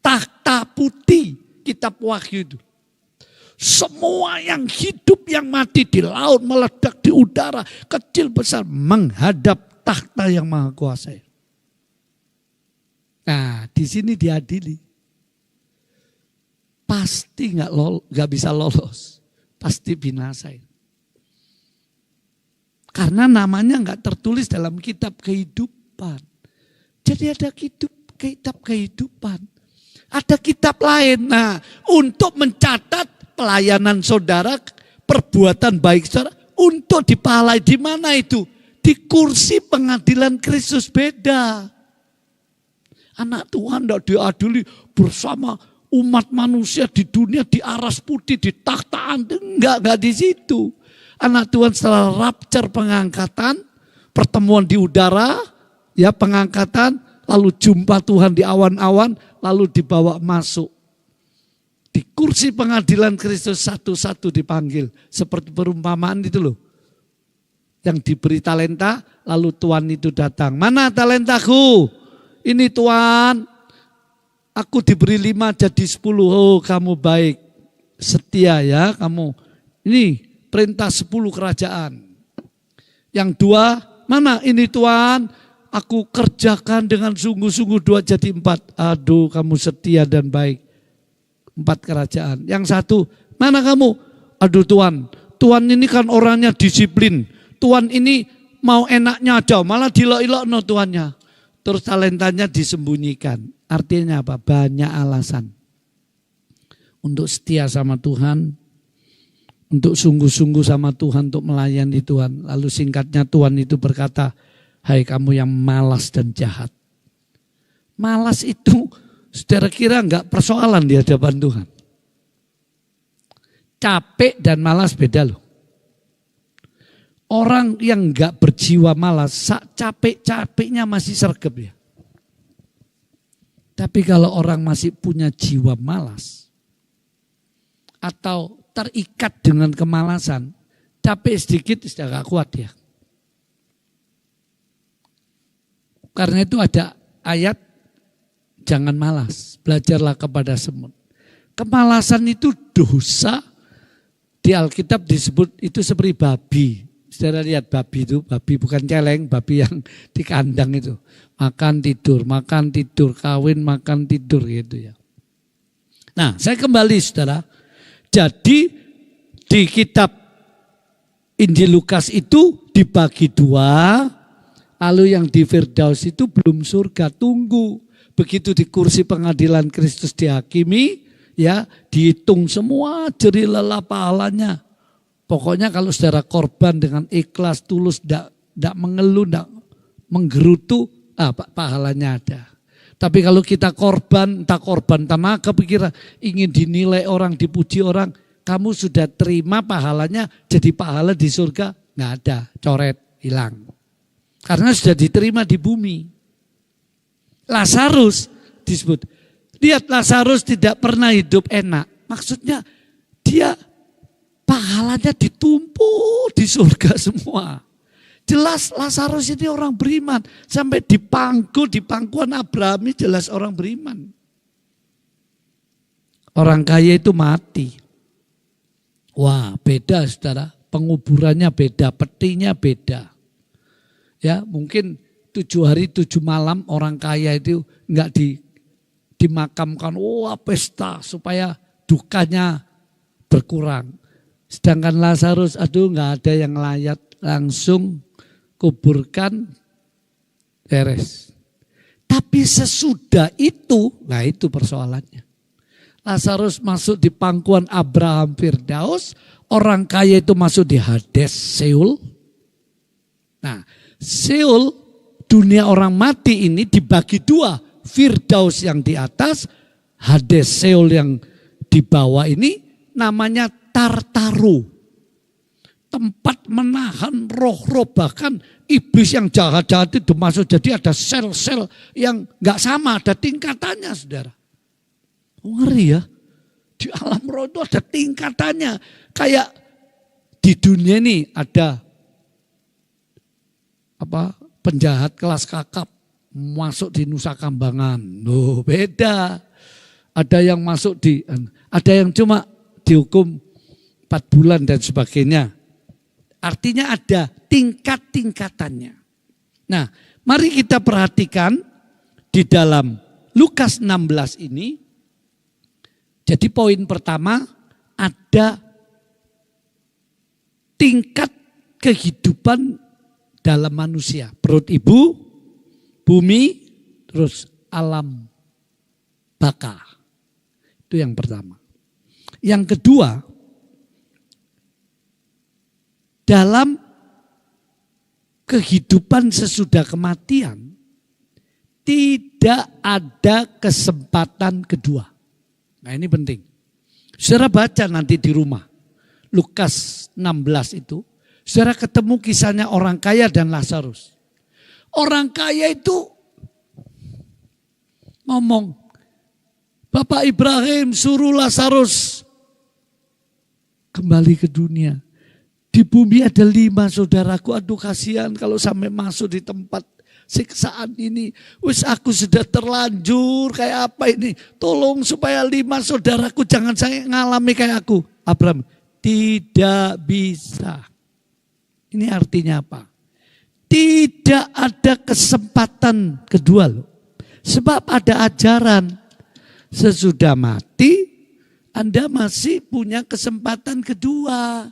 Takhta putih. Kitab Wahyu itu. Semua yang hidup, yang mati di laut, meledak di udara, kecil besar, menghadap takhta yang maha kuasa. Nah, di sini diadili. Pasti nggak bisa lolos. Pasti binasa. Karena namanya nggak tertulis dalam kitab kehidupan. Jadi ada kitab kehidupan. Ada kitab lain. Nah, untuk mencatat pelayanan saudara, perbuatan baik saudara, untuk dipahalai di mana itu? Di kursi pengadilan Kristus, beda. Anak Tuhan tidak diadili bersama umat manusia di dunia diaras putih, di takhtaan. Enggak di situ. Anak Tuhan setelah rapture pengangkatan, pertemuan di udara, ya pengangkatan, lalu jumpa Tuhan di awan-awan, lalu dibawa masuk. Di kursi pengadilan Kristus satu-satu dipanggil. Seperti perumpamaan itu loh. Yang diberi talenta, lalu Tuhan itu datang. Mana talentaku? Ini Tuhan, aku diberi 5 jadi 10. Oh kamu baik, setia ya kamu. Ini perintah 10 kerajaan. Yang 2, mana ini Tuhan, aku kerjakan dengan sungguh-sungguh 2 jadi 4. Aduh kamu setia dan baik. 4 kerajaan. Yang 1, mana kamu? Aduh Tuhan, Tuhan ini kan orangnya disiplin. Tuhan ini mau enaknya aja, malah dilok-ilok no Tuhannya. Terus talentanya disembunyikan. Artinya apa? Banyak alasan. Untuk setia sama Tuhan, untuk sungguh-sungguh sama Tuhan, untuk melayani Tuhan. Lalu singkatnya Tuhan itu berkata, hai kamu yang malas dan jahat. Malas itu saudara kira enggak persoalan di hadapan Tuhan. Capek dan malas beda loh. Orang yang enggak berjiwa malas, capek-capeknya masih sergap ya. Tapi kalau orang masih punya jiwa malas, atau terikat dengan kemalasan, capek sedikit sudah gak kuat ya. Karena itu ada ayat, jangan malas, belajarlah kepada semut. Kemalasan itu dosa, di Alkitab disebut itu seperti babi. Saudara lihat babi itu, babi bukan celeng, babi yang di kandang itu. Makan tidur, kawin, makan tidur gitu ya. Nah saya kembali saudara, jadi di kitab Injil Lukas itu dibagi 2, lalu yang di Firdaus itu belum surga, tunggu. Begitu di kursi pengadilan Kristus dihakimi, ya dihitung semua jerih lelah pahalanya. Pokoknya kalau saudara korban dengan ikhlas, tulus, tidak mengeluh, tidak menggerutu, pahalanya ada. Tapi kalau kita korban, entah korban tanah kepikiran, ingin dinilai orang, dipuji orang, kamu sudah terima pahalanya, jadi pahala di surga, nggak ada, coret, hilang. Karena sudah diterima di bumi. Lazarus disebut, lihat Lazarus tidak pernah hidup enak. Maksudnya dia pahalanya ditumpuk di surga semua. Jelas Lazarus ini orang beriman. Sampai di pangkuan Abraham jelas orang beriman. Orang kaya itu mati. Wah beda saudara. Penguburannya beda, petinya beda. Ya mungkin 7 hari 7 malam orang kaya itu enggak dimakamkan. Wah pesta supaya dukanya berkurang. Sedangkan Lazarus, aduh nggak ada yang layak, langsung kuburkan, beres. Tapi sesudah itu, nah itu persoalannya. Lazarus masuk di pangkuan Abraham Firdaus, orang kaya itu masuk di Hades, Seul. Nah, Seul, dunia orang mati ini dibagi 2, Firdaus yang di atas, Hades, Seul yang di bawah ini namanya Tartaru, tempat menahan roh-roh, bahkan iblis yang jahat-jahat itu masuk. Jadi ada sel-sel yang nggak sama, ada tingkatannya saudara. Ngeri ya, di alam roh itu ada tingkatannya. Kayak di dunia ini ada penjahat kelas kakap masuk di Nusa Kambangan, loh beda. Ada yang masuk ada yang cuma dihukum 4 bulan dan sebagainya. Artinya ada tingkat-tingkatannya. Nah, mari kita perhatikan di dalam Lukas 16 ini. Jadi poin pertama ada tingkat kehidupan dalam manusia. Perut ibu, bumi, terus alam baka. Itu yang pertama. Yang kedua, dalam kehidupan sesudah kematian, tidak ada kesempatan kedua. Nah ini penting. Saudara baca nanti di rumah. Lukas 16 itu. Saudara ketemu kisahnya orang kaya dan Lazarus. Orang kaya itu ngomong, Bapak Ibrahim suruh Lazarus kembali ke dunia. Di bumi ada 5 saudaraku, aduh kasihan kalau sampai masuk di tempat siksaan ini. Wis aku sudah terlanjur kayak apa ini. Tolong supaya 5 saudaraku jangan sampai ngalami kayak aku. Abraham, tidak bisa. Ini artinya apa? Tidak ada kesempatan kedua loh. Sebab ada ajaran. Sesudah mati, Anda masih punya kesempatan kedua.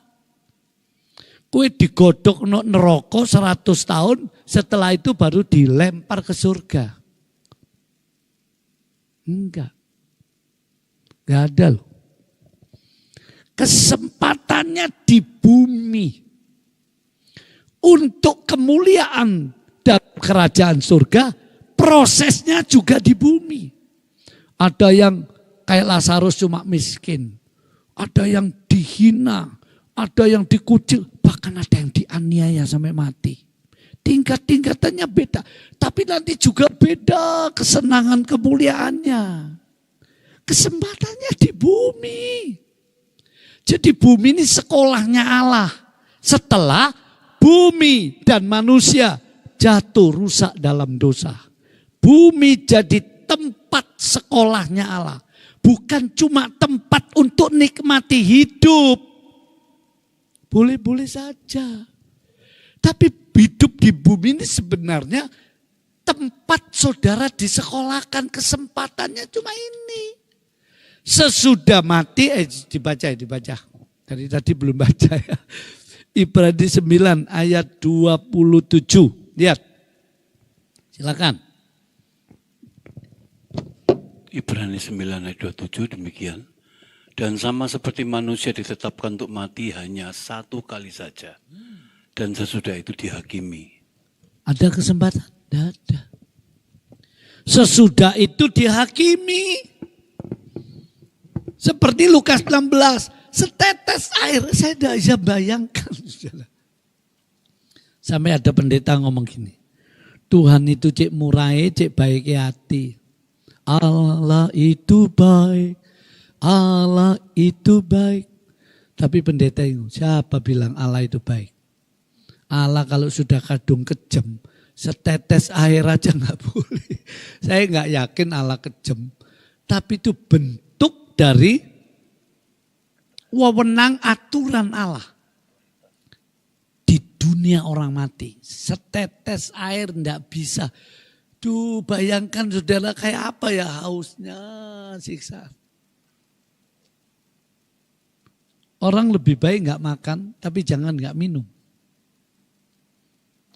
Kue digodok no neraka 100 tahun, setelah itu baru dilempar ke surga. Enggak ada loh. Kesempatannya di bumi. Untuk kemuliaan dan kerajaan surga, prosesnya juga di bumi. Ada yang kayak Lazarus cuma miskin. Ada yang dihina. Ada yang dikucil. Bahkan ada yang dianiaya sampai mati. Tingkat-tingkatannya beda. Tapi nanti juga beda kesenangan kemuliaannya. Kesempatannya di bumi. Jadi bumi ini sekolahnya Allah. Setelah bumi dan manusia jatuh rusak dalam dosa. Bumi jadi tempat sekolahnya Allah. Bukan cuma tempat untuk nikmati hidup. Boleh-boleh saja. Tapi hidup di bumi ini sebenarnya tempat saudara disekolahkan, kesempatannya cuma ini. Sesudah mati, dibaca. Dari tadi belum baca ya. Ibrani 9 ayat 27. Lihat. Silakan. Ibrani 9 ayat 27 demikian. Dan sama seperti manusia ditetapkan untuk mati hanya 1 kali saja. Dan sesudah itu dihakimi. Ada kesempatan? Tidak ada. Sesudah itu dihakimi. Seperti Lukas 16. Setetes air. Saya tidak bisa bayangkan. Sampai ada pendeta ngomong gini. Tuhan itu cek murai, cek baik hati. Allah itu baik. Allah itu baik. Tapi pendeta itu, siapa bilang Allah itu baik? Allah kalau sudah kadung kejam, setetes air aja nggak boleh. Saya nggak yakin Allah kejam. Tapi itu bentuk dari wewenang aturan Allah. Di dunia orang mati, setetes air nggak bisa. Duh, bayangkan saudara kayak apa ya hausnya siksa. Orang lebih baik nggak makan, tapi jangan nggak minum.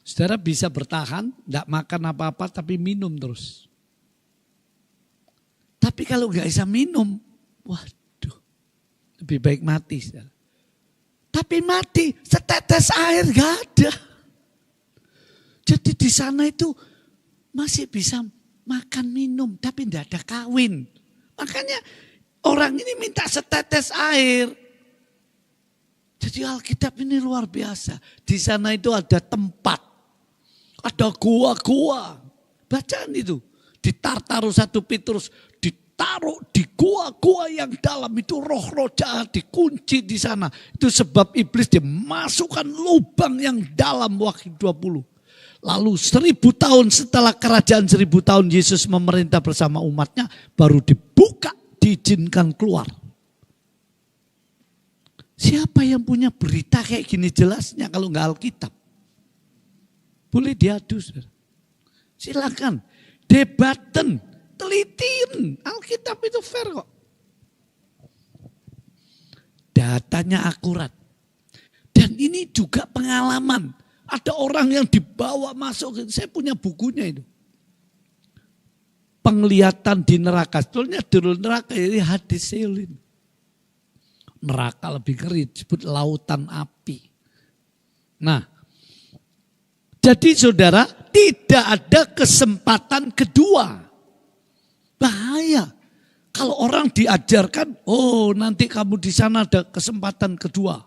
Saudara bisa bertahan, nggak makan apa-apa, tapi minum terus. Tapi kalau nggak bisa minum, waduh, lebih baik mati. Saudara. Tapi mati, setetes air nggak ada. Jadi di sana itu masih bisa makan minum, tapi nggak ada kawin. Makanya orang ini minta setetes air. Jadi Alkitab ini luar biasa. Di sana itu ada tempat. Ada gua-gua. Bacaan itu. Di Tartarus 1 Petrus. Ditaruh di gua-gua yang dalam. Itu roh-roh jahat dikunci di sana. Itu sebab iblis dimasukkan lubang yang dalam Wahyu 20. Lalu 1000 tahun setelah kerajaan 1000 tahun Yesus memerintah bersama umatnya. Baru dibuka, diizinkan keluar. Siapa yang punya berita kayak gini jelasnya kalau nggak Alkitab? Boleh diadu. Silakan. Debaten. Telitin. Alkitab itu fair kok. Datanya akurat. Dan ini juga pengalaman. Ada orang yang dibawa masuk. Saya punya bukunya itu. Penglihatan di neraka. Sebetulnya di neraka ini hadis Seolin. Neraka lebih ngeri, disebut lautan api. Nah, jadi saudara tidak ada kesempatan kedua. Bahaya. Kalau orang diajarkan, oh nanti kamu di sana ada kesempatan kedua.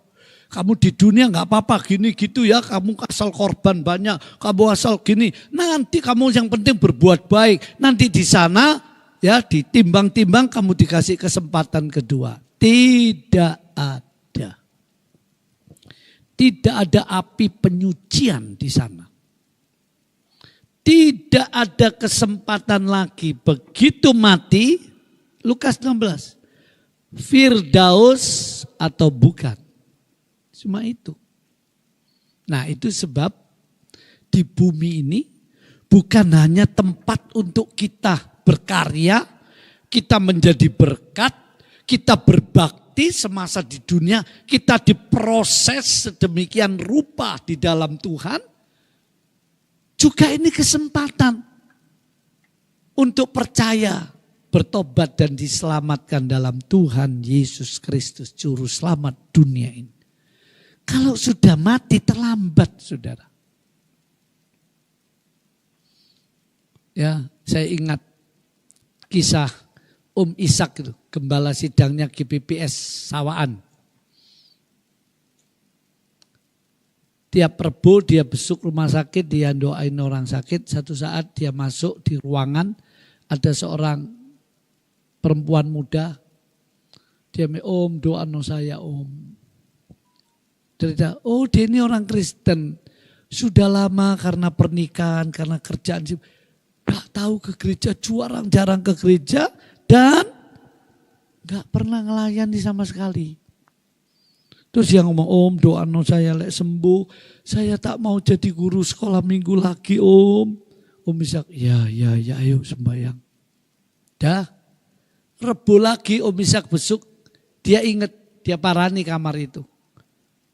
Kamu di dunia nggak apa-apa gini gitu ya, kamu asal korban banyak, kamu asal gini. Nanti kamu yang penting berbuat baik. Nanti di sana ya ditimbang-timbang kamu dikasih kesempatan kedua. Tidak ada. Tidak ada api penyucian di sana. Tidak ada kesempatan lagi. Begitu mati, Lukas 16. Firdaus atau bukan. Cuma itu. Nah itu sebab di bumi ini bukan hanya tempat untuk kita berkarya, kita menjadi berkat, kita berbakti semasa di dunia, kita diproses sedemikian rupa di dalam Tuhan. Juga ini kesempatan untuk percaya, bertobat dan diselamatkan dalam Tuhan Yesus Kristus, Juru Selamat dunia ini. Kalau sudah mati terlambat, saudara. Ya, saya ingat kisah Om Ishak itu, gembala sidangnya GBPS Sawaan. Tiap Rebo dia besuk rumah sakit, dia doain orang sakit. Satu saat dia masuk di ruangan, ada seorang perempuan muda. Dia bilang, Om doa no saya Om. Dia, oh dia ini orang Kristen. Sudah lama karena pernikahan, karena kerjaan. Gak tahu ke gereja, jarang ke gereja. Dan gak pernah ngelayani sama sekali. Terus dia ngomong, Om doa no saya lek sembuh. Saya tak mau jadi guru sekolah minggu lagi Om. Om Ishak, ya ayo sembahyang. Dah, Rebo lagi Om Ishak besuk. Dia ingat, dia parani kamar itu.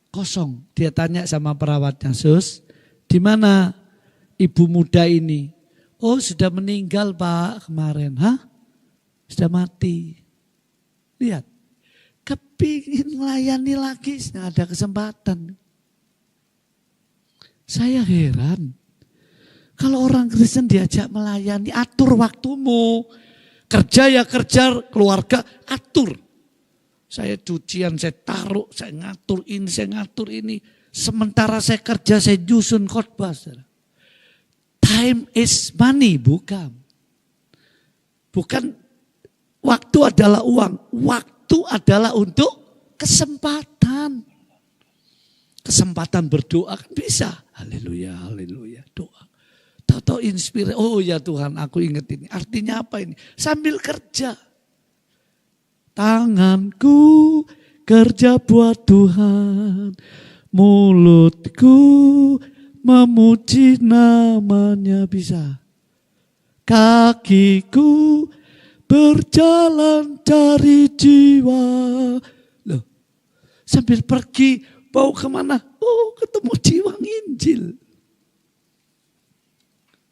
Kosong. Dia tanya sama perawatnya, Sus, di mana ibu muda ini? Oh sudah meninggal Pak kemarin. Hah? Sudah mati. Lihat. Kepingin melayani lagi, nggak ada kesempatan. Saya heran. Kalau orang Kristen diajak melayani, atur waktumu. Kerja ya kerja, keluarga atur. Saya cucian, saya taruh, saya ngatur ini, saya ngatur ini. Sementara saya kerja, saya nyusun khotbah. Time is money, bukan. Bukan waktu adalah uang. Waktu adalah untuk kesempatan. Kesempatan berdoa kan bisa. Haleluya, haleluya, doa. Tahu-tahu inspirasi, oh ya Tuhan aku ingat ini. Artinya apa ini? Sambil kerja. Tanganku kerja buat Tuhan. Mulutku memuji namanya bisa. Kakiku berjalan cari jiwa. Loh, sambil pergi mau kemana? Oh ketemu jiwa nginjil.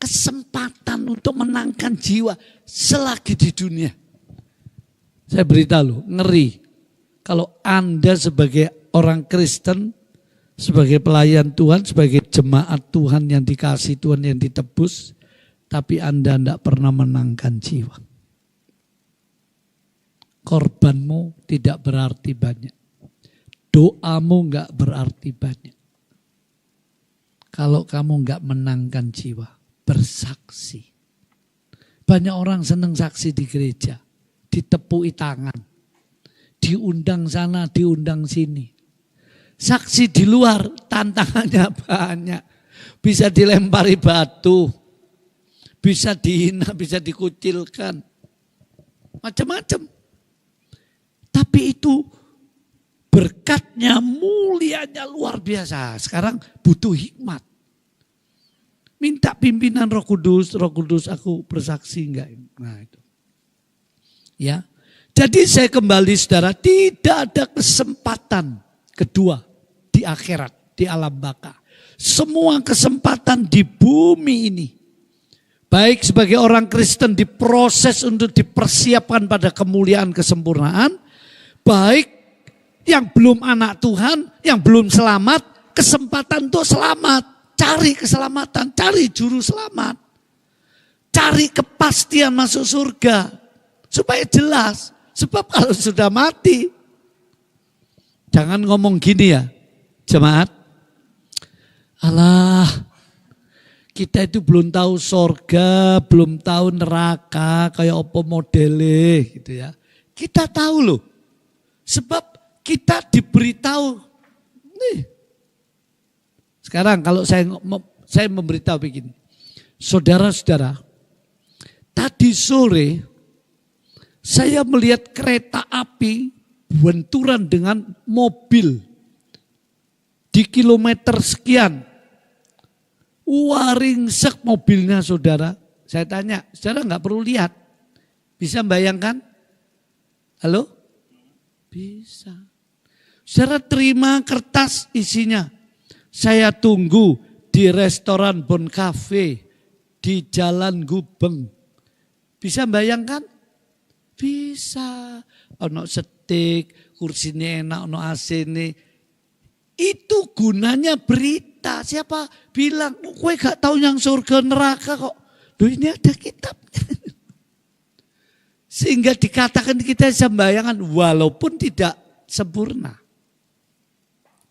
Kesempatan untuk menangkan jiwa selagi di dunia. Saya beritahu, ngeri. Kalau Anda sebagai orang Kristen, sebagai pelayan Tuhan, sebagai jemaat Tuhan yang dikasih Tuhan yang ditebus, tapi Anda tidak pernah menangkan jiwa. Korbanmu tidak berarti banyak. Doamu enggak berarti banyak. Kalau kamu enggak menangkan jiwa, bersaksi. Banyak orang senang saksi di gereja. Ditepui tangan. Diundang sana, diundang sini. Saksi di luar, tantangannya banyak. Bisa dilempari batu. Bisa dihina, bisa dikucilkan. Macam-macam. Tapi itu berkatnya, mulianya luar biasa. Sekarang butuh hikmat. Minta pimpinan Roh Kudus aku bersaksi enggak? Nah itu. Ya. Jadi saya kembali saudara, tidak ada kesempatan kedua di akhirat, di alam baka. Semua kesempatan di bumi ini. Baik sebagai orang Kristen diproses untuk dipersiapkan pada kemuliaan kesempurnaan. Baik yang belum anak Tuhan, yang belum selamat, kesempatan untuk selamat. Cari keselamatan, cari juru selamat. Cari kepastian masuk surga. Supaya jelas. Sebab kalau sudah mati, jangan ngomong gini ya, jemaat. Alah, kita itu belum tahu sorga, belum tahu neraka, kayak apa modelnya gitu ya. Kita tahu loh, sebab kita diberitahu. Nih. Sekarang kalau saya memberitahu begini, saudara-saudara, tadi sore saya melihat kereta api benturan dengan mobil di kilometer sekian. Ringsek mobilnya saudara. Saya tanya, saudara nggak perlu lihat. Bisa bayangkan? Halo? Bisa. Saudara terima kertas isinya. Saya tunggu di restoran Bon Cafe di Jalan Gubeng. Bisa bayangkan? Bisa. Ono setik, kursinya enak, ono AC nih. Itu gunanya berita. Siapa bilang, gue gak tahu yang surga neraka kok. Loh ini ada kitabnya. Sehingga dikatakan kita sembayangan walaupun tidak sempurna.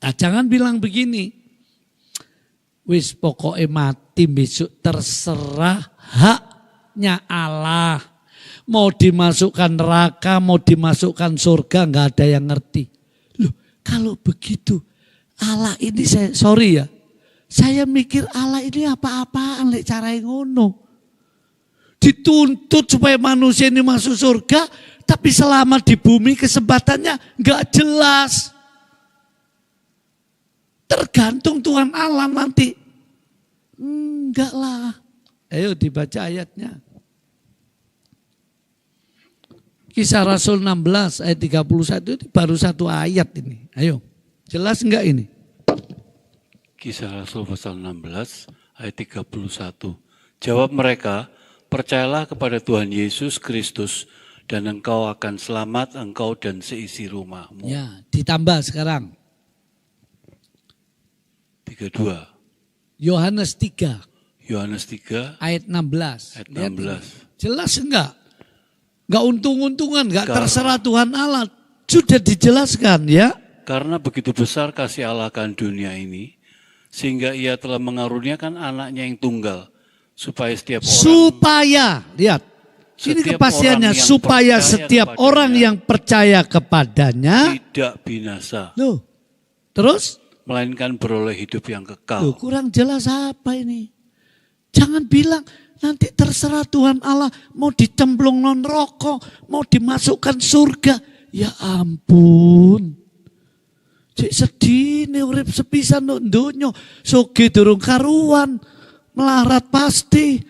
Nah jangan bilang begini. Wis pokoknya mati besok terserah haknya Allah. Mau dimasukkan neraka, mau dimasukkan surga, nggak ada yang ngerti. Loh, kalau begitu, Allah ini saya mikir Allah ini apa-apaan lek cara yang ngono. Dituntut supaya manusia ini masuk surga, tapi selama di bumi kesempatannya nggak jelas. Tergantung Tuhan Allah nanti. Enggak lah. Ayo dibaca ayatnya. Kisah Rasul 16 ayat 31 ini baru satu ayat ini. Ayo, jelas enggak ini? Kisah Rasul pasal 16 ayat 31. Jawab mereka, percayalah kepada Tuhan Yesus Kristus dan engkau akan selamat, engkau dan seisi rumahmu. Ya, ditambah sekarang. 32. Yohanes 3. Yohanes 3 ayat 16. Ayat 16. Jelas enggak? Enggak untung-untungan, enggak terserah Tuhan Allah. Sudah dijelaskan ya. Karena begitu besar kasih Allah akan dunia ini, sehingga ia telah mengaruniakan anaknya yang tunggal, supaya setiap orang, lihat, ini kepastiannya, supaya setiap orang yang percaya kepadanya tidak binasa. Loh, terus? Melainkan beroleh hidup yang kekal. Loh, kurang jelas apa ini? Jangan bilang, nanti terserah Tuhan Allah mau dicemplung non rokok, mau dimasukkan surga. Ya ampun. Cek sedih nih urip sepisan no ndonyo. Soge durung karuan. Melarat pasti.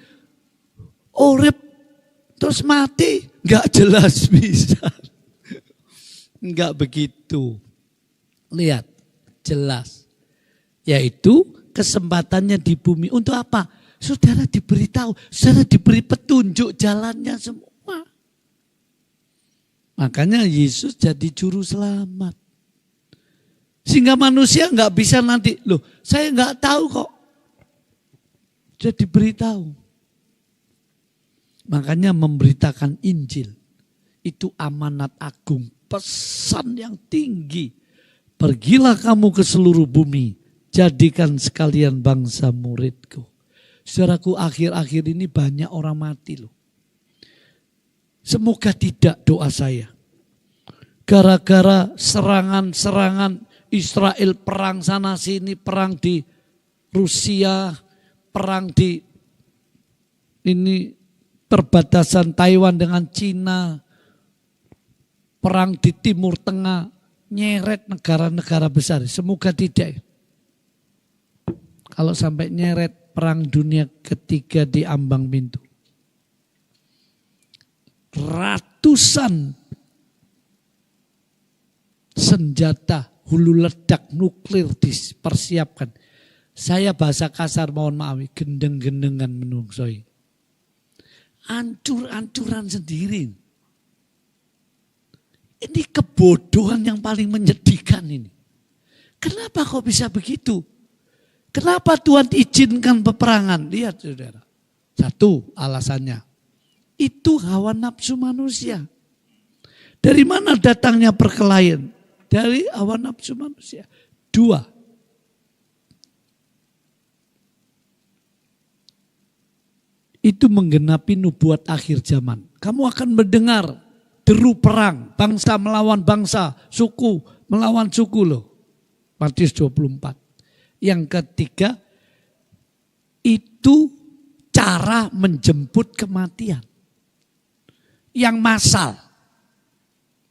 Urip terus mati. Enggak jelas bisa. Enggak begitu. Lihat. Jelas. Yaitu kesempatannya di bumi. Untuk apa? Saudara diberitahu, saudara diberi petunjuk jalannya semua. Makanya Yesus jadi juru selamat. Sehingga manusia nggak bisa nanti, loh saya nggak tahu kok. Sudah diberitahu. Makanya memberitakan Injil. Itu amanat agung, pesan yang tinggi. Pergilah kamu ke seluruh bumi, jadikan sekalian bangsa muridku. Saudaraku, akhir-akhir ini banyak orang mati loh. Semoga tidak doa saya. Gara-gara serangan-serangan Israel, perang sana sini, perang di Rusia, perang di ini perbatasan Taiwan dengan Cina, perang di Timur Tengah, nyeret negara-negara besar. Semoga tidak. Kalau sampai nyeret perang dunia ketiga di ambang pintu. Ratusan senjata hulu ledak nuklir dipersiapkan. Saya bahasa kasar mohon maaf, gendeng-gendengan menungsoi. Ancur-ancuran sendiri. Ini kebodohan yang paling menyedihkan ini. Kenapa kok bisa begitu? Kenapa Tuhan izinkan peperangan? Lihat saudara. Satu alasannya. Itu hawa nafsu manusia. Dari mana datangnya perkelahian? Dari hawa nafsu manusia. 2. Itu menggenapi nubuat akhir zaman. Kamu akan mendengar deru perang, bangsa melawan bangsa, suku melawan suku loh. Matius 24. Yang ketiga, itu cara menjemput kematian. Yang massal,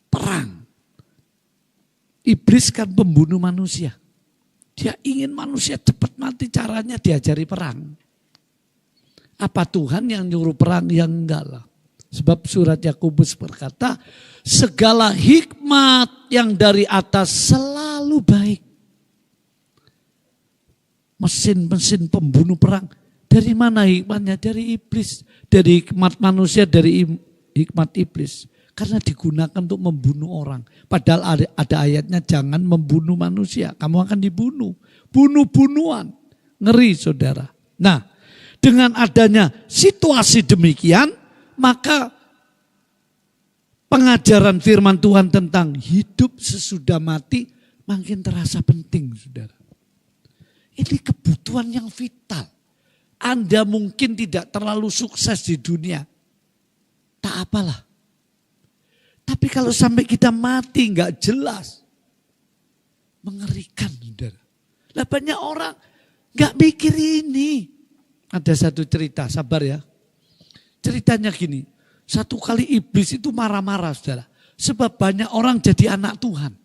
perang. Iblis kan pembunuh manusia. Dia ingin manusia cepat mati, caranya diajari perang. Apa Tuhan yang nyuruh perang? Ya enggak lah. Sebab surat Yakobus berkata, segala hikmat yang dari atas selalu baik. Mesin-mesin pembunuh perang. Dari mana hikmatnya? Dari iblis. Dari hikmat manusia, dari hikmat iblis. Karena digunakan untuk membunuh orang. Padahal ada ayatnya, jangan membunuh manusia. Kamu akan dibunuh. Bunuh-bunuhan. Ngeri saudara. Nah, dengan adanya situasi demikian, maka pengajaran firman Tuhan tentang hidup sesudah mati makin terasa penting, saudara. Ini kebutuhan yang vital. Anda mungkin tidak terlalu sukses di dunia. Tak apalah. Tapi kalau sampai kita mati nggak jelas. Mengerikan, saudara. Lah banyak orang nggak mikir ini. Ada satu cerita, sabar ya. Ceritanya gini, satu kali iblis itu marah-marah, saudara. Sebab banyak orang jadi anak Tuhan.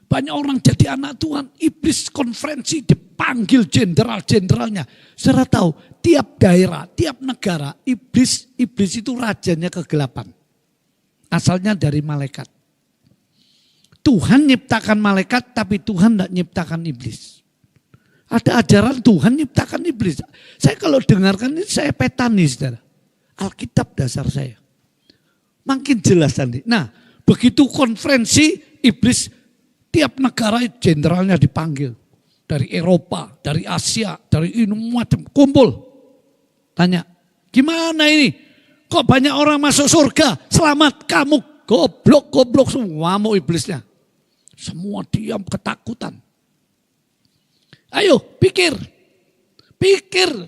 Banyak orang jadi anak Tuhan. Iblis konferensi dipanggil jenderal-jenderalnya. Saudara tahu, tiap daerah, tiap negara, iblis itu rajanya kegelapan. Asalnya dari malaikat. Tuhan nyiptakan malaikat, tapi Tuhan tidak nyiptakan iblis. Ada ajaran Tuhan nyiptakan iblis. Saya kalau dengarkan ini saya petani, saudara. Alkitab dasar saya. Makin jelas nanti. Nah, begitu konferensi iblis, tiap negara jenderalnya dipanggil. Dari Eropa, dari Asia, dari ini macam kumpul. Tanya, gimana ini? Kok banyak orang masuk surga? Selamat kamu. Goblok semua mau iblisnya. Semua diam ketakutan. Ayo pikir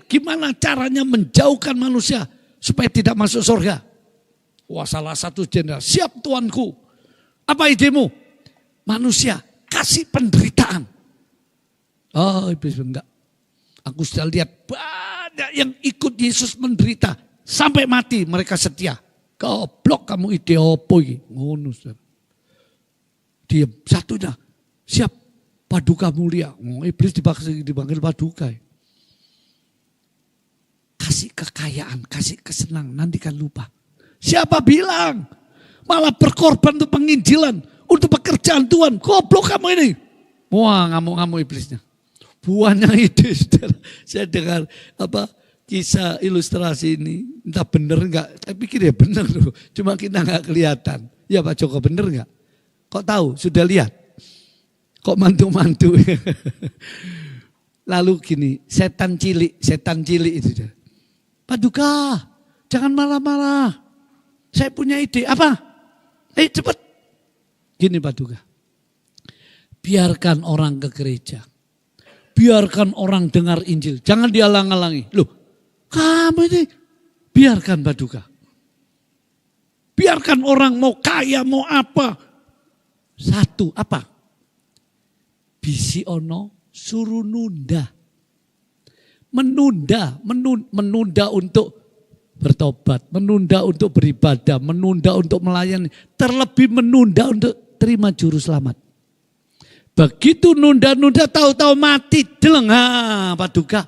gimana caranya menjauhkan manusia supaya tidak masuk surga. Wah, salah satu jenderal, siap tuanku. Apa idemu? Manusia kasih penderitaan. Oh, iblis enggak. Aku sudah lihat banyak yang ikut Yesus menderita sampai mati, mereka setia. Goblok kamu, ide opo iki? Ngono, saudara. Diam, satunya siap. Paduka mulia. Iblis dipanggil paduka. Kasih kekayaan, kasih kesenangan, nanti kan lupa. Siapa bilang? Malah berkorban untuk penginjilan, untuk pekerjaan Tuhan. Goblok kamu ini. Wah, ngamuk-ngamuk iblisnya. Buahnya ide, saudara. Saya dengar kisah ilustrasi ini. Entah benar enggak. Saya pikir ya benar loh. Cuma kita enggak kelihatan. Ya Pak Joko, benar enggak? Kok tahu? Sudah lihat? Kok mantu-mantu. Lalu gini, setan cilik itu. Paduka, jangan marah-marah. Saya punya ide. Apa? Cepat. Gini Paduka. Biarkan orang ke gereja. Biarkan orang dengar Injil. Jangan dihalang-halangi. Loh, kamu ini biarkan Paduka. Biarkan orang mau kaya, mau apa. Satu, apa? Bisi ono suruh nunda. Menunda untuk bertobat, menunda untuk beribadah, menunda untuk melayani, terlebih menunda untuk terima juru selamat. Begitu nunda-nunda tahu-tahu mati, deleng, Paduka.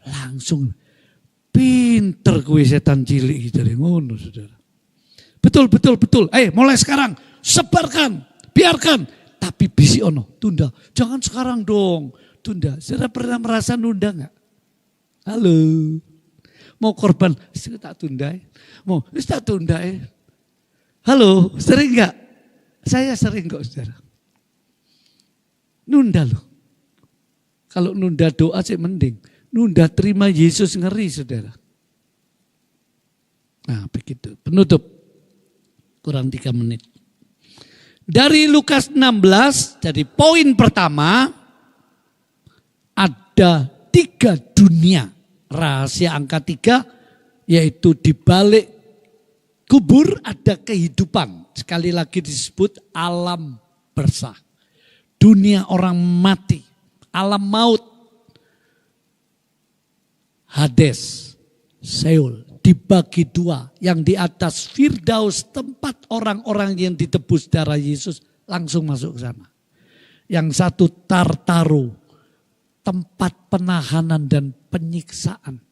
Langsung pinter gue setan cilik dari ngono, saudara. Betul. Mulai sekarang sebarkan, biarkan. Tapi bisi ono, tunda. Jangan sekarang dong, tunda. Saudara pernah merasa nunda enggak? Halo. Mau korban, tak tunda. Mau, tak tunda. Halo, sering enggak? Saya sering kok, saudara. Nunda loh. Kalau nunda doa sih mending. Nunda terima Yesus ngeri, saudara. Nah begitu, penutup. Kurang 3 menit. Dari Lukas 16, jadi poin pertama, ada 3 dunia. Rahasia angka 3, yaitu di balik kubur ada kehidupan. Sekali lagi disebut alam bersah. Dunia orang mati, alam maut, Hades, Seol, dibagi 2. Yang di atas Firdaus, tempat orang-orang yang ditebus darah Yesus, langsung masuk ke sana. Yang satu Tartaru, tempat penahanan dan penyiksaan.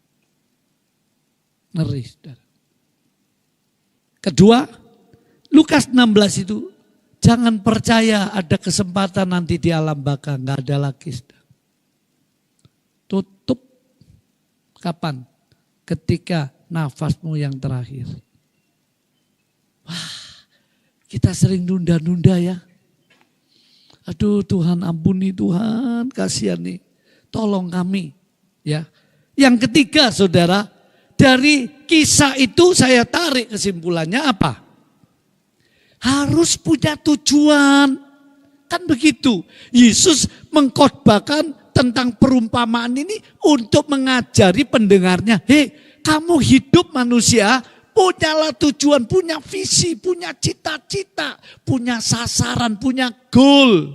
Ngeri, saudara. Kedua, Lukas 16 itu, jangan percaya ada kesempatan nanti di alam baka, nggak ada lagi. Tutup. Kapan? Ketika nafasmu yang terakhir. Wah, kita sering nunda-nunda ya. Aduh Tuhan, ampuni Tuhan, kasihan nih. Tolong kami. Ya. Yang ketiga saudara, dari kisah itu saya tarik kesimpulannya apa? Harus punya tujuan. Kan begitu. Yesus mengkhotbahkan tentang perumpamaan ini untuk mengajari pendengarnya. Hei, kamu hidup manusia, punyalah tujuan, punya visi, punya cita-cita, punya sasaran, punya goal.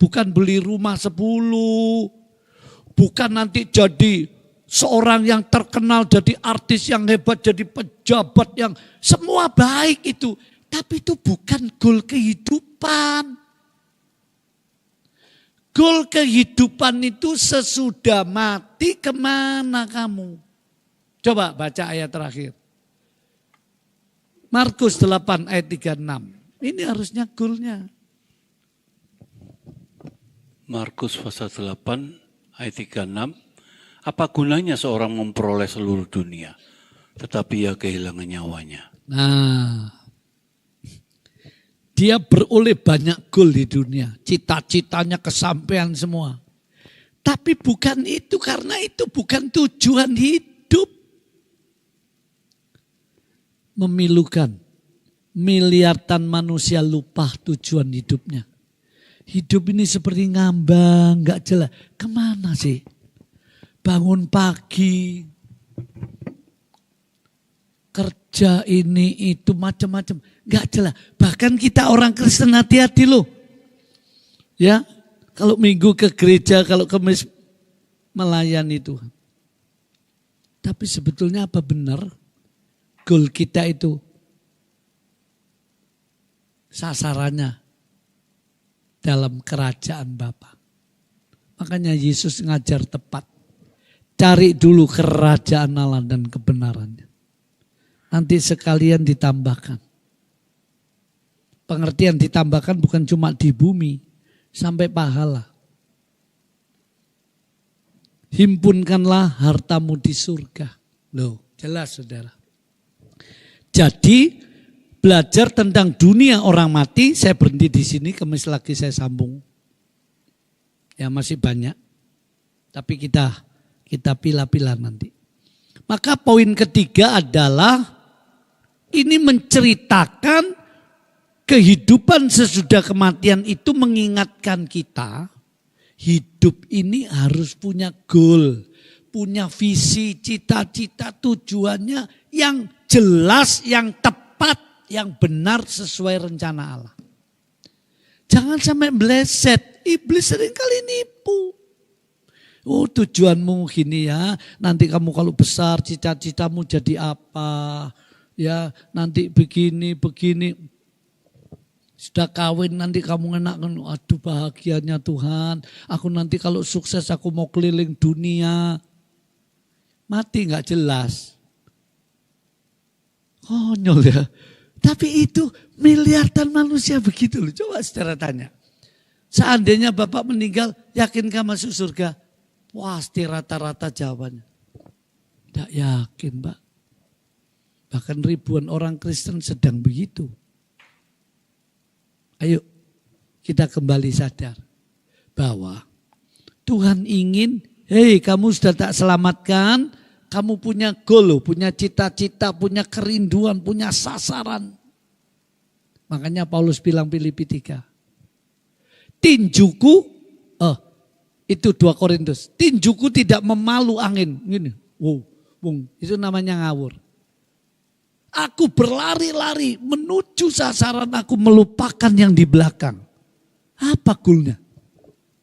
Bukan beli rumah 10, bukan nanti jadi seorang yang terkenal, jadi artis yang hebat, jadi pejabat yang semua baik itu. Tapi itu bukan goal kehidupan. Goal kehidupan itu sesudah mati kemana kamu? Coba baca ayat terakhir. Markus 8 ayat 36. Ini harusnya goalnya. Markus pasal 8 ayat 36. Apa gunanya seorang memperoleh seluruh dunia, tetapi ia kehilangan nyawanya? Nah, dia beroleh banyak goal di dunia. Cita-citanya kesampaian semua. Tapi bukan itu, karena itu bukan tujuan hidup. Memilukan. Miliaran manusia lupa tujuan hidupnya. Hidup ini seperti ngambang, gak jelas. Kemana sih? Bangun pagi, kerja ini itu macam-macam, nggak jelas. Bahkan kita orang Kristen hati-hati loh, ya. Kalau minggu ke gereja, kalau Kamis melayani Tuhan. Tapi sebetulnya apa benar goal kita itu sasarannya dalam kerajaan Bapa? Makanya Yesus ngajar tepat. Cari dulu kerajaan Allah dan kebenarannya. Nanti sekalian ditambahkan. Pengertian ditambahkan bukan cuma di bumi, sampai pahala. Himpunkanlah hartamu di surga. Loh, jelas saudara. Jadi belajar tentang dunia orang mati, saya berhenti di sini, Kamis lagi saya sambung. Ya masih banyak, tapi kita pilah-pilah nanti. Maka poin ketiga adalah ini menceritakan kehidupan sesudah kematian itu, mengingatkan kita hidup ini harus punya goal, punya visi, cita-cita, tujuannya yang jelas, yang tepat, yang benar sesuai rencana Allah. Jangan sampai meleset, iblis seringkali nipu. Oh tujuanmu gini ya, nanti kamu kalau besar cita-citamu jadi apa, ya nanti begini. Sudah kawin nanti kamu enak, aduh bahagianya Tuhan, aku nanti kalau sukses aku mau keliling dunia. Mati gak jelas. Konyol ya. Tapi itu miliaran manusia begitu loh, coba saudara tanya. Seandainya Bapak meninggal, yakinkah masuk surga? Pasti rata-rata jawabannya. Tidak yakin Pak. Bahkan ribuan orang Kristen sedang begitu. Ayo kita kembali sadar bahwa Tuhan ingin, hei kamu sudah tak selamatkan, kamu punya goal, punya cita-cita, punya kerinduan, punya sasaran. Makanya Paulus bilang Filipi 3. Tinjuku, itu 2 Korintus. Tinjuku tidak memalu angin. Gini, itu namanya ngawur. Aku berlari-lari menuju sasaran, aku melupakan yang di belakang. Apa goalnya?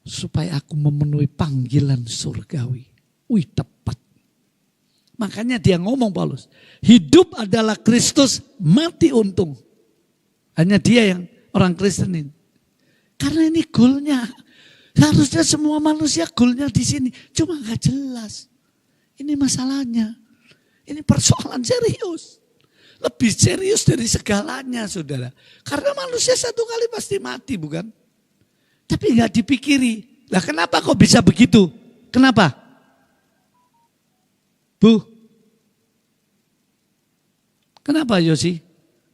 Supaya aku memenuhi panggilan surgawi. Wih, tepat. Makanya dia ngomong Paulus, hidup adalah Kristus, mati untung. Hanya dia yang orang Kristen ini. Karena ini goalnya. Harusnya semua manusia goalnya di sini. Cuma gak jelas. Ini masalahnya. Ini persoalan serius. Lebih serius dari segalanya, saudara. Karena manusia satu kali pasti mati, bukan? Tapi gak dipikiri. Lah kenapa kok bisa begitu? Kenapa? Bu? Kenapa Yosi?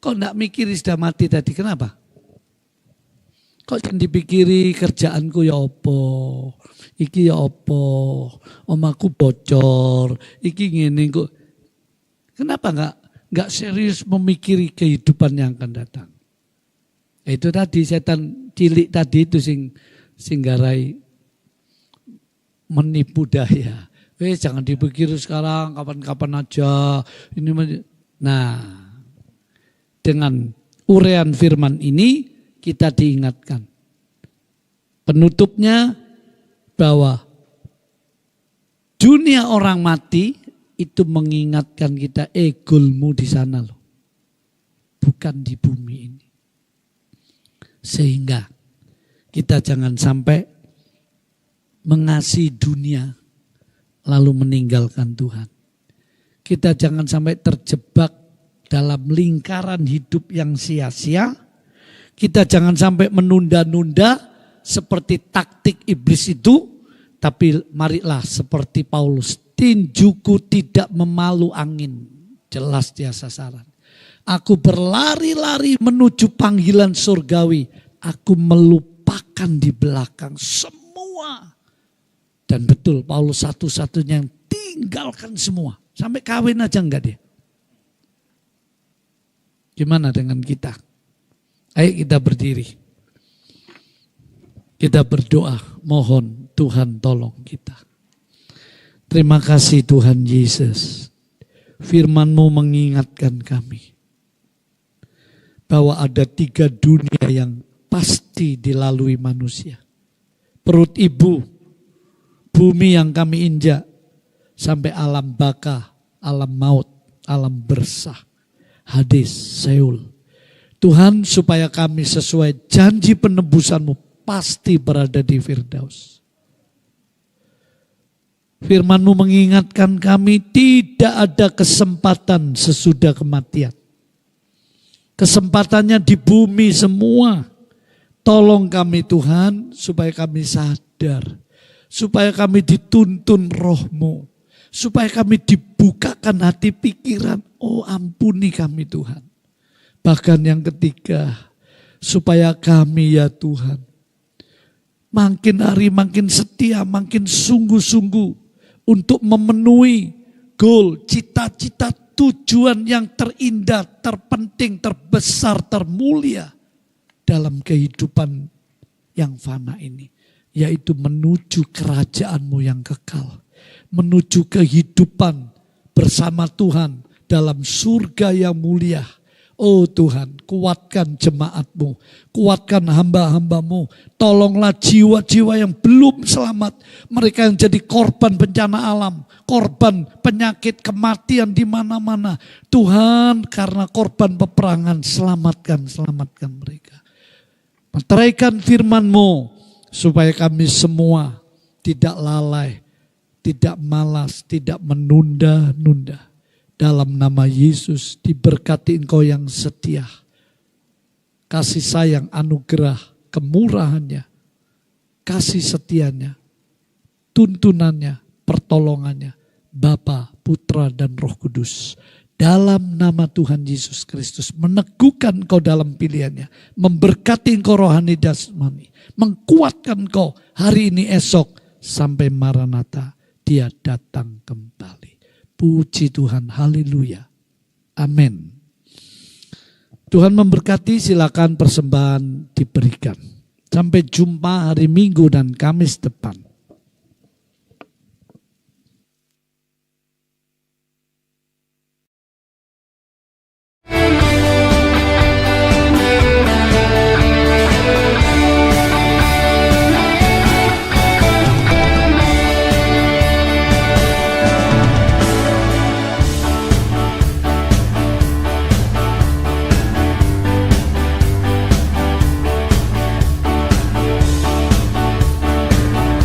Kok gak mikiri sudah mati tadi? Kenapa? Kok jangan dipikiri kerjaanku ya apa? Iki ya apa? Omaku bocor. Iki ngene kok. Kenapa enggak serius memikiri kehidupan yang akan datang? Itu tadi setan cilik tadi itu sing garai menipu daya. Jangan dipikir sekarang, kapan-kapan aja. Nah, dengan uraian firman ini kita diingatkan. Penutupnya bahwa dunia orang mati itu mengingatkan kita golmu di sana loh. Bukan di bumi ini. Sehingga kita jangan sampai mengasihi dunia lalu meninggalkan Tuhan. Kita jangan sampai terjebak dalam lingkaran hidup yang sia-sia. Kita jangan sampai menunda-nunda seperti taktik iblis itu. Tapi marilah seperti Paulus. Tinjuku tidak memalu angin. Jelas dia sasaran. Aku berlari-lari menuju panggilan surgawi. Aku melupakan di belakang semua. Dan betul Paulus satu-satunya yang tinggalkan semua. Sampai kawin aja enggak dia. Gimana dengan kita? Ayo kita berdiri. Kita berdoa, mohon Tuhan tolong kita. Terima kasih Tuhan Yesus. Firman-Mu mengingatkan kami. Bahwa ada 3 dunia yang pasti dilalui manusia. Perut ibu, bumi yang kami injak, sampai alam baka, alam maut, alam bersah, Hades, Seul. Tuhan supaya kami sesuai janji penebusan-Mu pasti berada di Firdaus. Firman-Mu mengingatkan kami tidak ada kesempatan sesudah kematian. Kesempatannya di bumi semua. Tolong kami Tuhan supaya kami sadar. Supaya kami dituntun roh-Mu. Supaya kami dibukakan hati pikiran. Oh ampuni kami Tuhan. Bahkan yang ketiga, supaya kami ya Tuhan, makin hari makin setia, makin sungguh-sungguh untuk memenuhi goal, cita-cita, tujuan yang terindah, terpenting, terbesar, termulia dalam kehidupan yang fana ini. Yaitu menuju kerajaan-Mu yang kekal, menuju kehidupan bersama Tuhan dalam surga yang mulia. Oh Tuhan, kuatkan jemaat-Mu, kuatkan hamba-hamba-Mu. Tolonglah jiwa-jiwa yang belum selamat. Mereka yang jadi korban bencana alam, korban penyakit, kematian di mana-mana. Tuhan, karena korban peperangan, selamatkan mereka. Meteraikan firman-Mu, supaya kami semua tidak lalai, tidak malas, tidak menunda-nunda. Dalam nama Yesus diberkati Engkau yang setia. Kasih sayang, anugerah, kemurahannya, kasih setianya, tuntunannya, pertolongannya. Bapa, Putra dan Roh Kudus. Dalam nama Tuhan Yesus Kristus meneguhkan Engkau dalam pilihannya. Memberkati Engkau rohani jasmani. Mengkuatkan Engkau hari ini esok sampai Maranatha. Dia datang kembali. Puji Tuhan, haleluya. Amin. Tuhan memberkati, silakan persembahan diberikan. Sampai jumpa hari Minggu dan Kamis depan.